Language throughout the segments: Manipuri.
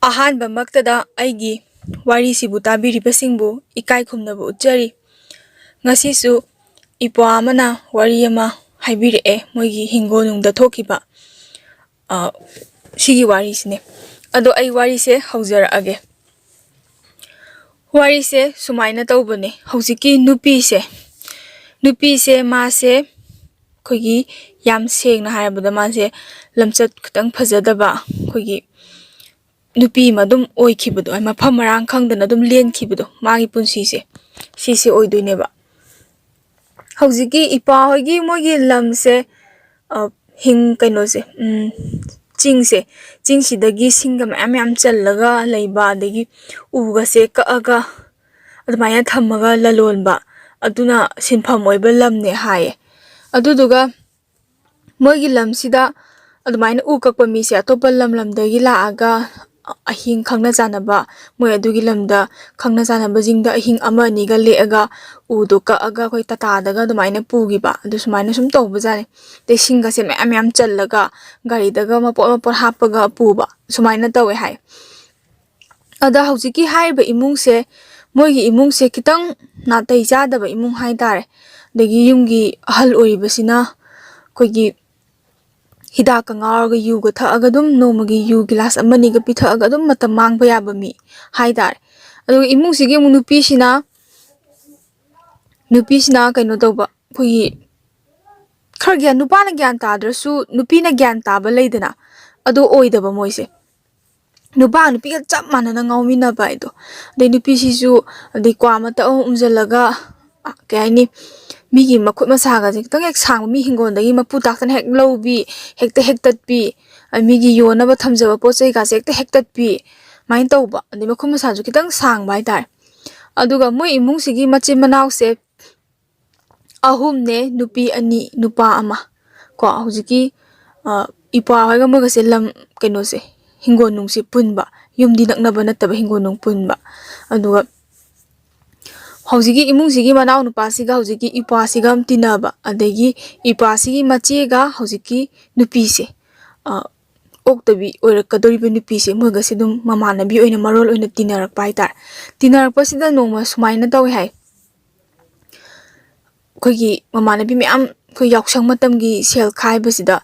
ꯑꯍꯥꯟꯕꯃꯛꯇꯗ ꯑꯩꯒꯤ ꯋꯥꯔꯤꯁꯤꯕꯨ ꯇꯥꯕꯤꯔꯤꯕꯁꯤꯡꯕꯨ ꯏꯀꯥꯏ ꯈꯨꯝꯅꯕ ꯎꯠꯆꯔꯤ꯫ ꯉꯁꯤꯁꯨ ꯏꯄ꯭ꯋꯥ ꯑꯃꯅ ꯋꯥꯔꯤ ꯑꯃ ꯍꯥꯏꯕꯤꯔꯛꯑꯦ ꯃꯣꯏꯒꯤ ꯍꯤꯡꯒꯣꯜꯅꯨꯡꯗ ꯊꯣꯛꯈꯤꯕ ꯁꯤꯒꯤ ꯋꯥꯔꯤꯁꯤꯅꯦ꯫ ꯑꯗꯣ ꯑꯩ ꯋꯥꯔꯤꯁꯦ ꯍꯧꯖꯔꯛꯑꯒꯦ꯫ ꯋꯥꯔꯤꯁꯦ ꯁꯨꯃꯥꯏꯅ ꯇꯧꯕꯅꯦ꯫ ꯍꯧꯖꯤꯛꯀꯤ ꯅꯨꯄꯤꯁꯦ ꯃꯥꯁꯦ ꯑꯩꯈꯣꯏꯒꯤ ꯌꯥꯝ ꯁꯦꯡꯅ ꯍꯥꯏꯔꯕꯗ ꯃꯥꯁꯦ ꯂꯝꯆꯠ ꯈꯤꯇꯪ ꯐꯖꯗꯕ ꯑꯩꯈꯣꯏꯒꯤ ꯅꯨꯄꯤ ꯑꯃ ꯑꯗꯨꯝ ꯑꯣꯏꯈꯤꯕꯗꯣ, ꯃꯐꯝ ꯃꯔꯥꯡ ꯈꯪꯗꯅ ꯑꯗꯨꯝ ꯂꯦꯟꯈꯤꯕꯗꯣ ꯃꯥꯒꯤ ꯄꯨꯟꯁꯤꯁꯦ ꯁꯤꯁꯦ ꯑꯣꯏꯗꯣꯏꯅꯦꯕ꯫ ꯍꯧꯖꯤꯛꯀꯤ ꯏꯄꯥ ꯍꯣꯏꯒꯤ ꯃꯣꯏꯒꯤ ꯂꯝꯁꯦ ꯆꯤꯡꯁꯤꯗꯒꯤ ꯁꯤꯡꯒ ꯃꯌꯥꯝ ꯃꯌꯥꯝ ꯆꯜꯂꯒ ꯂꯩꯕ, ꯑꯗꯒꯤ ꯎꯒꯁꯦ ꯀꯛꯑꯒ ꯑꯗꯨꯃꯥꯏꯅ ꯊꯝꯃꯒ ꯂꯂꯣꯟꯕ, ꯑꯗꯨꯅ ꯁꯤꯟꯐꯝ ꯑꯣꯏꯕ ꯂꯝꯅꯦ ꯍꯥꯏꯌꯦ꯫ ꯑꯗꯨꯗꯨꯒ ꯃꯣꯏꯒꯤ ꯂꯝꯁꯤꯗ ꯑꯗꯨꯃꯥꯏꯅ ꯎ ꯀꯛꯄ ꯃꯤꯁꯦ ꯑꯇꯣꯞꯄ ꯂꯝꯗꯒꯤ ꯂꯥꯛꯑꯒ ꯑꯍꯤꯡ ꯈꯪꯅ ꯆꯥꯟꯅꯕ, ꯃꯣꯏ ꯑꯗꯨꯒꯤ ꯂꯝꯗ ꯈꯪꯅ ꯆꯥꯟꯅꯕꯁꯤꯡꯗ ꯑꯍꯤꯡ ꯑꯃ ꯑꯅꯤꯒ ꯂꯦꯛꯑꯒ ꯎꯗꯣ ꯀꯛꯑꯒ ꯑꯩꯈꯣꯏ ꯇꯥꯇꯥꯗꯒ ꯑꯗꯨꯃꯥꯏꯅ ꯄꯨꯈꯤꯕ, ꯑꯗꯨ ꯁꯨꯃꯥꯏꯅ ꯁꯨꯝ ꯇꯧꯕꯖꯥꯠꯅꯤ꯫ ꯑꯗꯩ ꯁꯤꯡꯒꯁꯦ ꯃꯌꯥꯝ ꯃꯌꯥꯝ ꯆꯜꯂꯒ ꯒꯥꯔꯤꯗꯒ ꯃꯄꯣꯠ ꯍꯥꯞꯄꯒ ꯄꯨꯕ, ꯁꯨꯃꯥꯏꯅ ꯇꯧꯋꯦ ꯍꯥꯏ꯫ ꯑꯗ ꯍꯧꯖꯤꯛꯀꯤ ꯍꯥꯏꯔꯤꯕ ꯏꯃꯨꯡꯁꯦ, ꯃꯣꯏꯒꯤ ꯏꯃꯨꯡꯁꯦ ꯈꯤꯇꯪ ꯅꯥꯇꯩ ꯆꯥꯗꯕ ꯏꯃꯨꯡ ꯍꯥꯏꯇꯥꯔꯦ꯫ ꯑꯗꯒꯤ ꯌꯨꯝꯒꯤ ꯑꯍꯜ ꯑꯣꯏꯔꯤꯕꯁꯤꯅ ꯑꯩꯈꯣꯏꯒꯤ ꯍꯤꯗꯥꯛꯀ ꯉꯥꯎꯔꯒ ꯌꯨꯒ ꯊꯛꯑꯒ ꯑꯗꯨꯝ ꯅꯣꯡꯃꯒꯤ ꯌꯨ ꯒꯤꯂꯥꯁ ꯑꯃꯅꯤꯒ ꯄꯤꯊꯛꯑꯒ ꯑꯗꯨꯝ ꯃꯇꯝ ꯃꯥꯡꯕ ꯌꯥꯕ ꯃꯤ ꯍꯥꯏꯇꯥꯔꯦ꯫ ꯑꯗꯨꯒ ꯏꯃꯨꯡꯁꯤꯒꯤ ꯑꯃꯨꯛ ꯅꯨꯄꯤꯁꯤꯅ ꯀꯩꯅꯣ ꯇꯧꯕ, ꯑꯩꯈꯣꯏꯒꯤ ꯈꯔ ꯅꯨꯄꯥꯅ ꯒ꯭ꯌꯥꯟ ꯇꯥꯗ꯭ꯔꯁꯨ ꯅꯨꯄꯤꯅ ꯒ꯭ꯌꯥꯟ ꯇꯥꯕ ꯂꯩꯗꯅ, ꯑꯗꯨ ꯑꯣꯏꯗꯕ ꯃꯣꯏꯁꯦ꯫ ꯅꯨꯄꯥꯒ ꯅꯨꯄꯤꯒ ꯆꯞ ꯃꯥꯟꯅꯅ ꯉꯥꯎꯃꯤꯟꯅꯕ ꯍꯥꯏꯗꯣ꯫ ꯑꯗꯩ ꯅꯨꯄꯤꯁꯤꯁꯨ ꯀ꯭ꯋꯥ ꯃꯇꯞ ꯑꯃ ꯎꯝꯖꯜꯂꯒ ꯀꯩ ꯍꯥꯏꯅꯤ, ꯃꯤꯒꯤ ꯃꯈꯨꯠ ꯃꯁꯥꯒꯁꯦ ꯈꯤꯇꯪ ꯍꯦꯛ ꯁꯥꯡꯕ ꯃꯤ ꯍꯤꯡꯒꯣꯜꯗꯒꯤ ꯃꯄꯨ ꯇꯥꯛꯇꯅ ꯍꯦꯛ ꯂꯧꯕꯤ, ꯍꯦꯛꯇ ꯍꯦꯛꯇꯠꯄꯤ, ꯃꯤꯒꯤ ꯌꯣꯟꯅꯕ ꯊꯝꯖꯕ ꯄꯣꯠ ꯆꯩꯒꯁꯦ ꯍꯦꯛꯇ ꯍꯦꯛꯇꯠꯄꯤ, ꯑꯗꯨꯃꯥꯏꯅ ꯇꯧꯕ꯫ ꯑꯗꯩ ꯃꯈꯨꯠ ꯃꯁꯥꯁꯨ ꯈꯤꯇꯪ ꯁꯥꯡꯕ ꯍꯥꯏꯇꯥꯔꯦ꯫ ꯑꯗꯨꯒ ꯃꯣꯏ ꯏꯃꯨꯡꯁꯤꯒꯤ ꯃꯆꯤꯟ ꯃꯅꯥꯎꯁꯦ ꯑꯍꯨꯝꯅꯦ, ꯅꯨꯄꯤ ꯑꯅꯤ ꯅꯨꯄꯥ ꯑꯃ ꯀꯣ꯫ ꯍꯧꯖꯤꯛꯀꯤ ꯏꯄ꯭ꯋꯥ ꯍꯣꯏꯒ ꯃꯣꯏꯒꯁꯦ ꯂꯝ ꯍꯤꯡꯒꯣꯜ ꯅꯨꯡꯁꯦ ꯄꯨꯟꯕ, ꯌꯨꯝꯗꯤ ꯅꯛꯅꯕ ꯅꯠꯇꯕ ꯍꯤꯡꯒꯣꯜ ꯅꯨꯡ ꯄꯨꯟꯕ꯫ ꯑꯗꯨꯒ ꯍꯧꯖꯤꯛꯀꯤ ꯏꯃꯨꯡꯁꯤꯒꯤ ꯃꯅꯥꯎ ꯅꯨꯄꯥꯁꯤꯒ ꯍꯧꯖꯤꯛꯀꯤ ꯏꯄ꯭ꯋꯥꯁꯤꯒ ꯇꯤꯟꯅꯕ, ꯑꯗꯒꯤ ꯏꯄ꯭ꯋꯥꯁꯤꯒꯤ ꯃꯆꯦꯒ ꯍꯧꯖꯤꯛꯀꯤ ꯅꯨꯄꯤꯁꯦ, ꯑꯣꯛꯇꯕꯤ ꯑꯣꯏꯔꯛꯀꯗꯧꯔꯤꯕ ꯅꯨꯄꯤꯁꯦ, ꯃꯣꯏꯒꯁꯦ ꯑꯗꯨꯝ ꯃꯃꯥꯟꯅꯕꯤ ꯑꯣꯏꯅ ꯃꯔꯣꯜ ꯑꯣꯏꯅ ꯇꯤꯟꯅꯔꯛꯄ ꯍꯥꯏꯇꯥꯔꯦ꯫ ꯇꯤꯟꯅꯔꯛꯄꯁꯤꯗ ꯅꯣꯡꯃ ꯁꯨꯃꯥꯏꯅ ꯇꯧꯋꯦ ꯍꯥꯏ꯫ ꯑꯩꯈꯣꯏꯒꯤ ꯃꯃꯥꯟꯅꯕꯤ ꯃꯌꯥꯝ ꯑꯩꯈꯣꯏ ꯌꯥꯎꯁꯪ ꯃꯇꯝꯒꯤ ꯁꯦꯜ ꯈꯥꯏꯕꯁꯤꯗ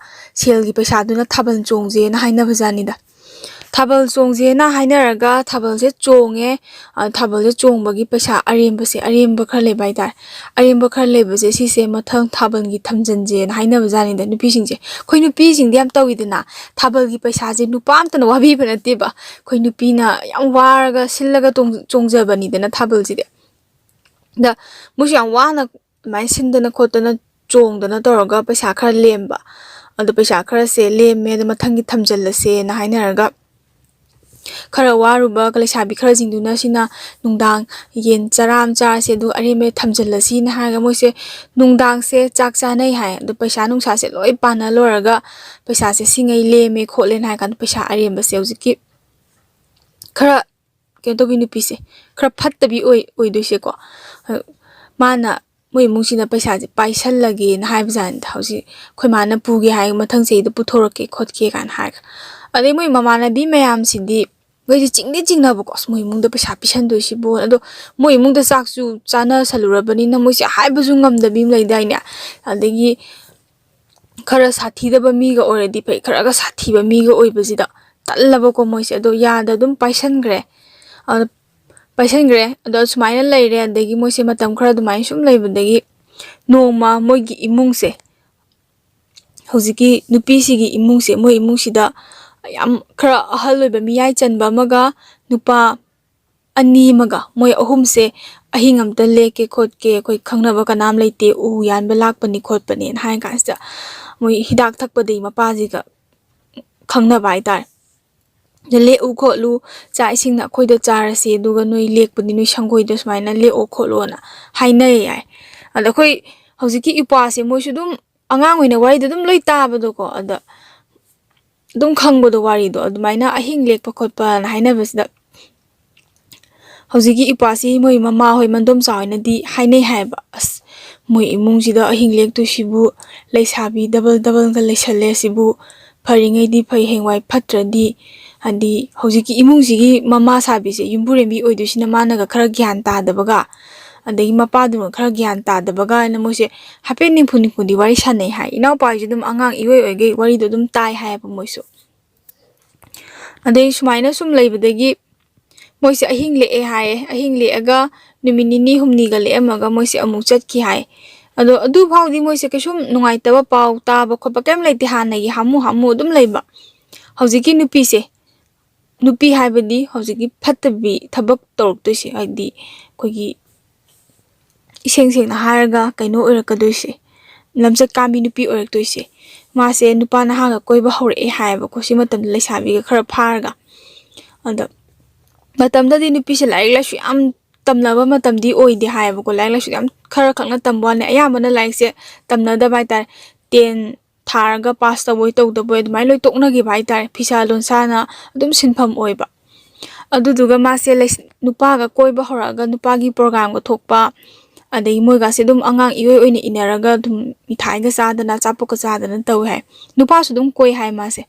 ꯁꯦꯜꯒꯤ ꯄꯩꯁꯥꯗꯨꯅ ꯊꯥꯕꯜ ꯆꯣꯡꯁꯦꯅ ꯍꯥꯏꯅꯕꯖꯥꯠꯅꯤꯗ꯫ ꯊꯥꯕꯜ ꯆꯣꯡꯁꯦꯅ ꯍꯥꯏꯅꯔꯒ ꯊꯥꯕꯜꯁꯦ ꯆꯣꯡꯉꯦ꯫ ꯊꯥꯕꯜꯁꯦ ꯆꯣꯡꯕꯒꯤ ꯄꯩꯁꯥ ꯑꯔꯦꯝꯕ ꯈꯔ ꯂꯩꯕ ꯍꯥꯏꯇꯥꯔꯦ꯫ ꯑꯔꯦꯝꯕ ꯈꯔ ꯂꯩꯕꯁꯦ ꯁꯤꯁꯦ ꯃꯊꯪ ꯊꯥꯕꯜꯒꯤ ꯊꯝꯖꯤꯟꯁꯦꯅ ꯍꯥꯏꯅꯕꯖꯥꯠꯅꯤꯗ ꯅꯨꯄꯤꯁꯤꯡꯁꯦ꯫ ꯑꯩꯈꯣꯏ ꯅꯨꯄꯤꯁꯤꯡꯗꯤ ꯌꯥꯝ ꯇꯧꯋꯤꯗꯅ, ꯊꯥꯕꯜꯒꯤ ꯄꯩꯁꯥꯁꯦ ꯅꯨꯄꯥ ꯑꯝꯇꯅ ꯋꯥꯕꯤꯕ ꯅꯠꯇꯦꯕ, ꯑꯩꯈꯣꯏ ꯅꯨꯄꯤꯅ ꯌꯥꯝ ꯋꯥꯔꯒ ꯁꯤꯜꯂꯒ ꯆꯣꯡꯖꯕꯅꯤꯗꯅ ꯊꯥꯕꯜꯁꯤꯗꯤ꯫ ꯗ ꯃꯣꯏꯁꯨ ꯌꯥꯝ ꯋꯥꯅ ꯑꯗꯨꯃꯥꯏꯅ ꯁꯤꯟꯗꯅ ꯈꯣꯠꯇꯅ ꯆꯣꯡꯗꯅ ꯇꯧꯔꯒ ꯄꯩꯁꯥ ꯈꯔ ꯂꯦꯝꯕ, ꯑꯗꯣ ꯄꯩꯁꯥ ꯈꯔꯁꯦ ꯂꯦꯝꯃꯦ, ꯑꯗꯣ ꯃꯊꯪꯒꯤ ꯊꯝꯖꯤꯜꯂꯁꯦꯅ ꯍꯥꯏꯅꯔꯒ ꯈꯔ ꯋꯥꯔꯨꯕ ꯂꯩꯁꯥꯕꯤ ꯈꯔꯁꯤꯡꯗꯨꯅ ꯁꯤꯅ ꯅꯨꯡꯗꯥꯡ ꯌꯦꯟ ꯆꯔꯥ ꯑꯃ ꯆꯥꯔꯁꯦ ꯑꯗꯨꯒ ꯑꯔꯦꯝꯕ ꯊꯝꯖꯤꯜꯂꯁꯤꯅ ꯍꯥꯏꯔꯒ ꯃꯣꯏꯁꯦ ꯅꯨꯡꯗꯥꯡꯁꯦ ꯆꯥꯛ ꯆꯥꯅꯩ ꯍꯥꯏ꯫ ꯑꯗꯣ ꯄꯩꯁꯥ ꯅꯨꯡꯁꯥꯁꯦ ꯂꯣꯏ ꯄꯥꯟꯅ ꯂꯣꯏꯔꯒ ꯄꯩꯁꯥꯁꯦ ꯁꯤꯉꯩ ꯂꯦꯝꯃꯦ ꯈꯣꯠꯂꯦꯅ ꯍꯥꯏ ꯀꯥꯟꯗ ꯄꯩꯁꯥ ꯑꯔꯦꯝꯕꯁꯦ ꯍꯧꯖꯤꯛꯀꯤ ꯈꯔ ꯀꯩꯅꯣ ꯇꯧꯕꯤ ꯅꯨꯄꯤꯁꯦ, ꯈꯔ ꯐꯠꯇꯕꯤ ꯑꯣꯏꯗꯣꯏꯁꯦꯀꯣ, ꯃꯥꯅ ꯃꯣꯏ ꯏꯃꯨꯡꯁꯤꯅ ꯄꯩꯁꯥꯁꯦ ꯄꯥꯏꯁꯜꯂꯒꯦꯅ ꯍꯥꯏꯕꯖꯥꯠꯅꯤꯗ꯫ ꯍꯧꯖꯤꯛ ꯑꯩꯈꯣꯏ ꯃꯥꯅ ꯄꯨꯒꯦ ꯍꯥꯏ, ꯃꯊꯪ ꯆꯍꯤꯗ ꯄꯨꯊꯣꯔꯛꯀꯦ ꯈꯣꯠꯀꯦ ꯀꯥꯏꯅ ꯍꯥꯏꯔꯒ꯫ ꯑꯗꯩ ꯃꯣꯏ ꯃꯃꯥꯟꯅꯕꯤ ꯃꯌꯥꯝꯁꯤꯗꯤ ꯃꯣꯏꯁꯦ ꯆꯤꯡꯅꯕꯀꯣ, ꯑꯁ ꯃꯣꯏ ꯏꯃꯨꯡꯗ ꯄꯩꯁꯥ ꯄꯤꯁꯟꯗꯣꯏꯁꯤꯕꯨ, ꯑꯗꯣ ꯃꯣꯏ ꯏꯃꯨꯡꯗ ꯆꯥꯛꯁꯨ ꯆꯥꯅꯁꯜꯂꯨꯔꯕꯅꯤꯅ ꯃꯣꯏꯁꯦ ꯍꯥꯏꯕꯁꯨ ꯉꯝꯗꯕꯤ ꯑꯃ ꯂꯩꯗꯥꯏꯅꯦ꯫ ꯑꯗꯒꯤ ꯈꯔ ꯁꯥꯊꯤꯗꯕ ꯃꯤꯒ ꯑꯣꯏꯔꯗꯤ ꯐꯩ, ꯈꯔꯒ ꯁꯥꯊꯤꯕ ꯃꯤꯒ ꯑꯣꯏꯕꯁꯤꯗ ꯇꯜꯂꯕꯀꯣ ꯃꯣꯏꯁꯦ꯫ ꯑꯗꯣ ꯌꯥꯗ ꯑꯗꯨꯝ ꯄꯥꯏꯁꯟꯈ꯭ꯔꯦ꯫ ꯑꯗꯣ ꯁꯨꯃꯥꯏꯅ ꯂꯩꯔꯦ꯫ ꯑꯗꯒꯤ ꯃꯣꯏꯁꯦ ꯃꯇꯝ ꯈꯔ ꯑꯗꯨꯃꯥꯏꯅ ꯁꯨꯝ ꯂꯩꯕꯗꯒꯤ ꯅꯣꯡꯃ ꯃꯣꯏꯒꯤ ꯏꯃꯨꯡꯁꯦ, ꯍꯧꯖꯤꯛꯀꯤ ꯅꯨꯄꯤꯁꯤꯒꯤ ꯏꯃꯨꯡꯁꯦ, ꯃꯣꯏ ꯏꯃꯨꯡꯁꯤꯗ ꯌꯥꯝ ꯈꯔ ꯑꯍꯜ ꯑꯣꯏꯕ ꯃꯤꯌꯥꯏ ꯆꯟꯕ ꯑꯃꯒ ꯅꯨꯄꯥ ꯑꯅꯤ ꯑꯃꯒ, ꯃꯣꯏ ꯑꯍꯨꯝꯁꯦ ꯑꯍꯤꯡ ꯑꯝꯇ ꯂꯦꯛꯀꯦ ꯈꯣꯠꯀꯦ, ꯑꯩꯈꯣꯏ ꯈꯪꯅꯕ ꯀꯅꯥꯝ ꯂꯩꯇꯦ, ꯎ ꯌꯥꯟꯕ ꯂꯥꯛꯄꯅꯤ ꯈꯣꯠꯄꯅꯦꯅ ꯍꯥꯏ ꯀꯥꯟꯁꯤꯗ ꯃꯣꯏ ꯍꯤꯗꯥꯛ ꯊꯛꯄꯗꯒꯤ ꯃꯄꯥꯁꯤꯒ ꯈꯪꯅꯕ ꯍꯥꯏꯇꯥꯔꯦ꯫ ꯂꯦꯛꯎ ꯈꯣꯠꯂꯨ, ꯆꯥꯛ ꯏꯁꯤꯡꯅ ꯑꯩꯈꯣꯏꯗ ꯆꯥꯔꯁꯤ, ꯑꯗꯨꯒ ꯅꯣꯏ ꯂꯦꯛꯄꯗꯤ ꯅꯣꯏ ꯁꯪꯒꯣꯏꯗ ꯁꯨꯃꯥꯏꯅ ꯂꯦꯛꯑꯣ ꯈꯣꯠꯂꯣꯅ ꯍꯥꯏꯅꯩ ꯌꯥꯏ꯫ ꯑꯗ ꯑꯩꯈꯣꯏ ꯍꯧꯖꯤꯛꯀꯤ ꯏꯄ꯭ꯋꯥꯁꯦ ꯃꯣꯏꯁꯨ ꯑꯗꯨꯝ ꯑꯉꯥꯡ ꯑꯣꯏꯅ ꯋꯥꯔꯤꯗꯣ ꯑꯗꯨꯝ ꯂꯣꯏ ꯇꯥꯕꯗꯣꯀꯣ, ꯑꯗ ꯑꯗꯨꯝ ꯈꯪꯕꯗꯣ ꯋꯥꯔꯤꯗꯣ, ꯑꯗꯨꯃꯥꯏꯅ ꯑꯍꯤꯡ ꯂꯦꯛꯄ ꯈꯣꯠꯄꯅ ꯍꯥꯏꯅꯕꯁꯤꯗ ꯍꯧꯖꯤꯛꯀꯤ ꯏꯄ꯭ꯋꯥꯁꯤ ꯃꯣꯏ ꯃꯃꯥꯍꯣꯏ ꯃꯟꯗꯣꯝꯆꯥ ꯍꯣꯏꯅꯗꯤ ꯍꯥꯏꯅꯩ ꯍꯥꯏꯕ, ꯑꯁ ꯃꯣꯏ ꯏꯃꯨꯡꯁꯤꯗ ꯑꯍꯤꯡ ꯂꯦꯛꯇꯣꯏꯁꯤꯕꯨ ꯂꯩꯁꯥꯕꯤ ꯗꯕꯜꯒ ꯂꯩꯁꯜꯂꯦ ꯁꯤꯕꯨ ꯐꯔꯤꯉꯩꯗꯤ ꯐꯩ ꯍꯦꯡꯋꯥꯏ ꯐꯠꯇ꯭ꯔꯗꯤ ꯍꯥꯏꯗꯤ ꯍꯧꯖꯤꯛꯀꯤ ꯏꯃꯨꯡꯁꯤꯒꯤ ꯃꯃꯥ ꯁꯥꯕꯤꯁꯦ ꯌꯨꯝꯕꯨꯔꯦꯝꯕꯤ ꯑꯣꯏꯗꯣꯏꯁꯤꯅ ꯃꯥꯅꯒ ꯈꯔ ꯒ꯭ꯌꯥꯟ ꯇꯥꯗꯕꯒ ꯑꯗꯒꯤ ꯃꯄꯥꯗꯨꯅ ꯈꯔ ꯒ꯭ꯌꯥꯟ ꯇꯥꯗꯕꯒ ꯍꯥꯏꯅ ꯃꯣꯏꯁꯦ ꯍꯥꯏꯐꯦꯠ ꯅꯤꯡꯐꯨꯗꯤ ꯋꯥꯔꯤ ꯁꯥꯟꯅꯩ ꯍꯥꯏ ꯏꯅꯥꯎꯄꯥꯁꯨ ꯑꯗꯨꯝ ꯑꯉꯥꯡ ꯏꯑꯣꯏ ꯑꯣꯏꯒꯩ ꯋꯥꯔꯤꯗꯣ ꯑꯗꯨꯝ ꯇꯥꯏ ꯍꯥꯏꯌꯦꯕ ꯃꯣꯏꯁꯨ ꯑꯗꯩ ꯁꯨꯃꯥꯏꯅ ꯁꯨꯝ ꯂꯩꯕꯗꯒꯤ ꯃꯣꯏꯁꯦ ꯑꯍꯤꯡ ꯂꯦꯛꯑꯦ ꯍꯥꯏꯌꯦ ꯑꯍꯤꯡ ꯂꯦꯛꯑꯒ ꯅꯨꯃꯤꯠ ꯅꯤनी ꯍꯨꯝꯅꯤꯒ ꯂꯦꯛꯑꯝꯃꯒ ꯃꯣꯏꯁꯦ ꯑꯃꯨꯛ ꯆꯠꯈꯤ ꯍꯥꯏ ꯑꯗꯣ ꯑꯗꯨ ꯐꯥꯎꯗꯤ ꯃꯣꯏꯁꯦ ꯀꯩꯁꯨꯝ ꯅꯨꯡꯉꯥꯏꯇꯕ ꯄꯥꯎ ꯇꯥꯕ ꯈꯣꯠꯄ ꯀꯩꯝ ꯂꯩꯇꯦ ꯍꯥꯟꯅꯒꯤ ꯍꯥꯃꯨ ꯑꯗꯨꯝ ꯂꯩꯕ ꯍꯧꯖꯤꯛꯀꯤ ꯅꯨꯄꯤꯁꯦ ꯅꯨꯄꯤ ꯍꯥꯏꯕꯗꯤ ꯍꯧꯖꯤꯛꯀꯤ ꯐꯠꯇꯕꯤ ꯊꯕꯛ ꯇꯧꯔꯛꯇꯣꯏꯁꯦ ꯍꯥꯏꯗꯤ ꯑꯩꯈꯣꯏꯒꯤ इसेंग सेंगना हारगा कइनो ओइरकदोइसे लमचत कामी नुपी ओइरक्तोइसे मासे नुपा नहागा कोइबा हौरए हायबा को सि मतम लेसाबीगा खरा फारगा अदा मतमददी नुपीसे लाइक लासु याम तमनबा मतमदी ओइदे हायबा को लाइक लासु याम खरा खकना तमबाने अयामना लाइकसे तमनदबा हाइतार 10 थारगा पास तबोय तौदबोय अदुमाय लोय तोकनगे हाइतार फिसा लोनसाना अदुम सिनफम ओइबा अदुदुगा मासे नुपागा कोइबा हौरगा नुपागी प्रोग्राम गा थोकपा अदई मोइगासे दुम अंगांग इओइ ओइने इनरगा दुम मिठाइगा चादना चापोका चादना तौ है नुपासु दुम कोइ हाय मासे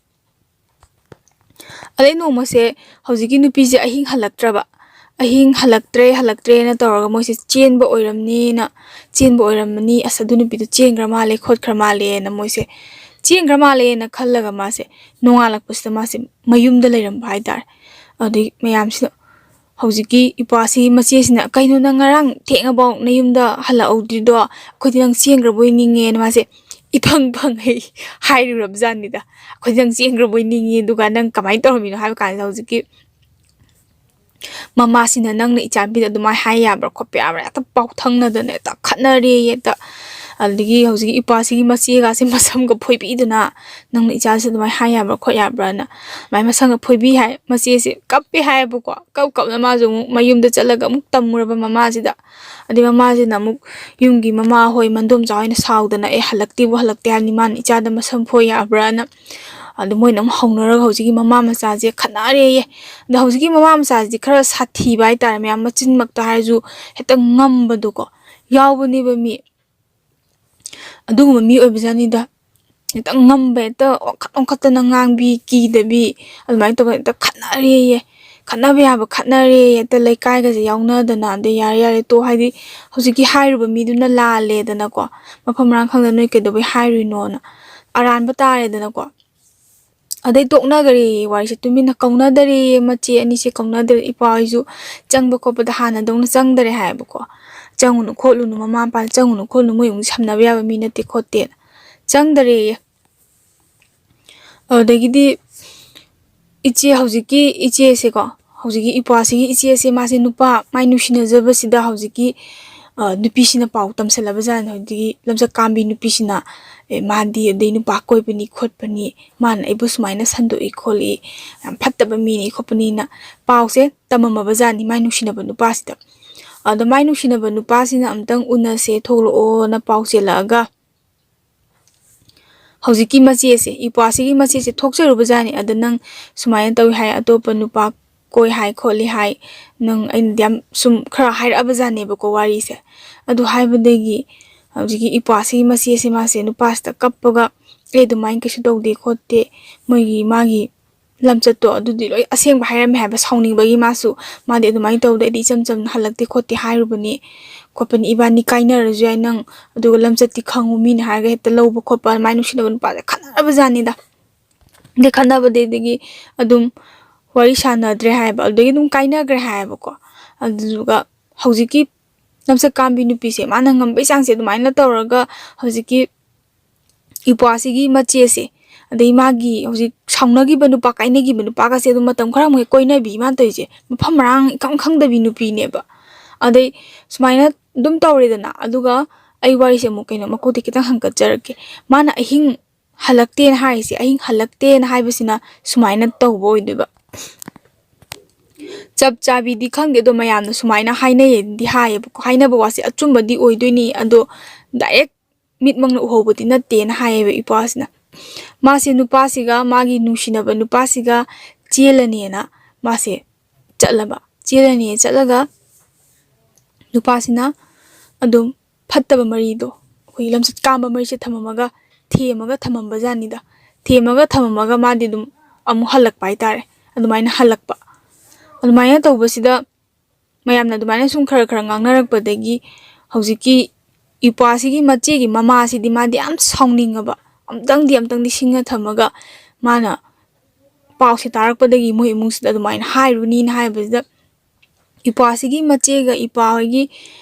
अदई नोमसे हौजिकी नुपीजे अहिंग हलक्त्रबा अहिंग हलक्त्रे ना तौरगा मोइसे चेनबा ओइरमनीना चेनबा ओइरमनी असदु नुपीदु चेनग्रा माले खोदख्रा माले ना मोइसे चेनग्रा माले ना खल्लगा मासे नोंगालकपसदा मासे मयुमदा लैरमबा हाइतार अदई मयामसिना हौजिकी इपासी मचेसिना कइनो ना ngarang थेंगाबाव नयुमदा हलाउद्रिदो खोदि नंग चेंग्रबोय निंगे ना मासे इफंग फंग है हाइरुरबजानिदा खोदि नंग चेंग्रबोय निंगे दुगा नंग कमाय तौरमिनो हाइबा कान हौजिकी ममासिना नंगना इचाबीदा दुमाय हाय याब्रा खोपे याब्रा त पाव थंगनदने त खनरे ये त अलदिगी हौजिकी इपासी मचेगासे मसमगा फोइबीदुना नंगना इचासे दुमाय हाय याब्रा खो याब्राना माय मसंगा फोइबी हाय मचेसे कप्पे हायबको कपना माजु मयुमदा चलगा अमुक तमुरबा ममाजिदा अदि ममाजिना अमुक युमगी ममा होय मंदोम जावयना साउदना ए हलक्ते हानि मान इचादा मसम फोय याब्राना अदि मोइना हौनरगा हौजिकी ममा मचाजे खनारे ये द हौजिकी ममा मचाजे खरा साथीबा हाइतार मयाम मचिनमक्ता हायजु हेता ngambadoko यावबनेबा मी अदुगुम मी ओइबजानिदा हेता ngamba हेता ओखतना ngangbी कीदबी अदुमाय तब हेता खनारे ये खनाबे याबा खनारे हेता लेकायगाजे यावनदना दे यारे यारे तो हाइदि हौजिकी हाइरुबा मीदुना लालेदनाको मफमरां खंगदा नोइ केदबे हाइरुइनोना अरानबा तारेदनाको अदई तोकनगरी वारिसे तुमिना कौनदरे मचे अनिसे कौनदरे इपाइजु चंगबा खोपदा हाना दौना चंगदरे हायबको चंगुनु खोलुनु ममा पाल चंगुनु खोलुनु मोयुंग समनबा याबा मी नते खोते चंगदरे अदगिदी इचे हौजिकी इचेसेको हौजिकी इपासिगी इचेसे मासे नुपा माय नुसिनजबसिदा हौजिकी नुपीसिना पाउ तमसलबजान हौजिकी लमसा कामबी नुपीसिना मादी अदई नुपा कोइबनी खोटपनी मान एबु सुमाइना संदोई खोली याम फत्तबा मीनी खोपनीना पाउसे तममबजानी माय नुसिनबा नुपासिदा अद माय नुसिनबा नुपासिना अमतंग उनसे थोलओ ना पाउसेलागा हौजिकी मचेसे इपासिगी मचेसे थोकचरुबजानी अद नंग सुमाइना तौई हाय अतोपा नुपा कोई हाय खोली हाय नंग याम सुम खरा हाइरबजानेबको वारीसे अदु हाइबदेगी हौजिकी इपासिगी मचेसे मासे नुपासता कप्पगा ए दुमाइन केसु तौदे खोते मोइगी मागी लमचतो अदुदि लोय असेंबा हाइरमे हाइबा साउनिंगबगी मासु मादे दुमाइन तौदे दि चमचम हलक्ते खोते हाइरुबनी खोपनी इबानी काइनरजु याय नंग अदुगा लमचती खंगु मीन हाइगा हेता लौबा खोपा माय नुसिनबा नुपासे खनरबजानिदा दे खनबदेगी अदुम वारी सानद्रे हाइबा अदुगी दुम काइनग्रे हाइबको अदुगा हौजिकी लमसा कामबी नुपीसे माना ngambei changse दुमाइना तौरगा हौजिकी इपासिगी मचेसे अदई मागी हौजिक साउनगिबा नुपा काइनगिबा नुपागासे दुम मतम खरा मोय कोइनबी मान तोइजे मफमरांग इखम खंगदबी नुपीनेबा अदई सुमाइना दुम तौरेदना अदुगा आई वारीसे मु कइनो मकोते कितंग हंकचरके माना अहिंग हलक्तेन हाइसे अहिंग हलक्तेन हाइबसिना सुमाइना तौबो ओइदुबा चप चाबीदी खंगे दो मयामना सुमाइना हाइनयेदि हायेबको हाइनबा वासे अचुम्बदी ओइदोइनी अदो डायरेक्ट मिटमंगना उहोबदी नत्तेना हायेबा इपासिना मासे नुपासिगा मागी नुसिनबा नुपासिगा चेलनेना मासे चेलने चलगा नुपासिना अदुम फत्तबा मरीदो होई लमसत कामबा मरीसे थममगा थेमगा थममबजानिदा ꯊꯦꯝꯃꯒ ꯊꯝꯃꯝꯃꯒ ꯃꯥꯗꯤ ꯑꯗꯨꯝ ꯑꯃꯨꯛ ꯍꯜꯂꯛꯄ ꯍꯥꯏꯇꯥꯔꯦ ꯑꯗꯨꯃꯥꯏꯅ ꯍꯜꯂꯛꯄ ꯑꯗꯨꯃꯥꯏꯅ ꯇꯧꯕꯁꯤꯗ ꯃꯌꯥꯝꯅ ꯑꯗꯨꯃꯥꯏꯅ ꯁꯨꯝ ꯈꯔ ꯈꯔ ꯉꯥꯡꯅꯔꯛꯄꯗꯒꯤ ꯍꯧꯖꯤꯛꯀꯤ ꯏꯄ꯭ꯋꯥꯁꯤꯒꯤ ꯃꯆꯦꯒꯤ ꯃꯃꯥꯁꯤꯗꯤ ꯃꯥꯗꯤ ꯌꯥꯝ ꯁꯥꯎꯅꯤꯡꯉꯕ ꯑꯝꯇꯪꯗꯤ ꯁꯤꯡꯉ ꯊꯝꯃꯒ ꯃꯥꯅ ꯄꯥꯎꯁꯦ ꯇꯥꯔꯛꯄꯗꯒꯤ ꯃꯣꯏ ꯏꯃꯨꯡꯁꯤꯗ ꯑꯗꯨꯃꯥꯏꯅ ꯍꯥꯏꯔꯨꯅꯤꯅ ꯍꯥꯏꯕꯁꯤꯗ ꯏꯄ꯭ꯋꯥꯁꯤꯒꯤ ꯃꯆꯦꯒ ꯏꯄ꯭ꯋꯥ ꯍꯣꯏꯒꯤ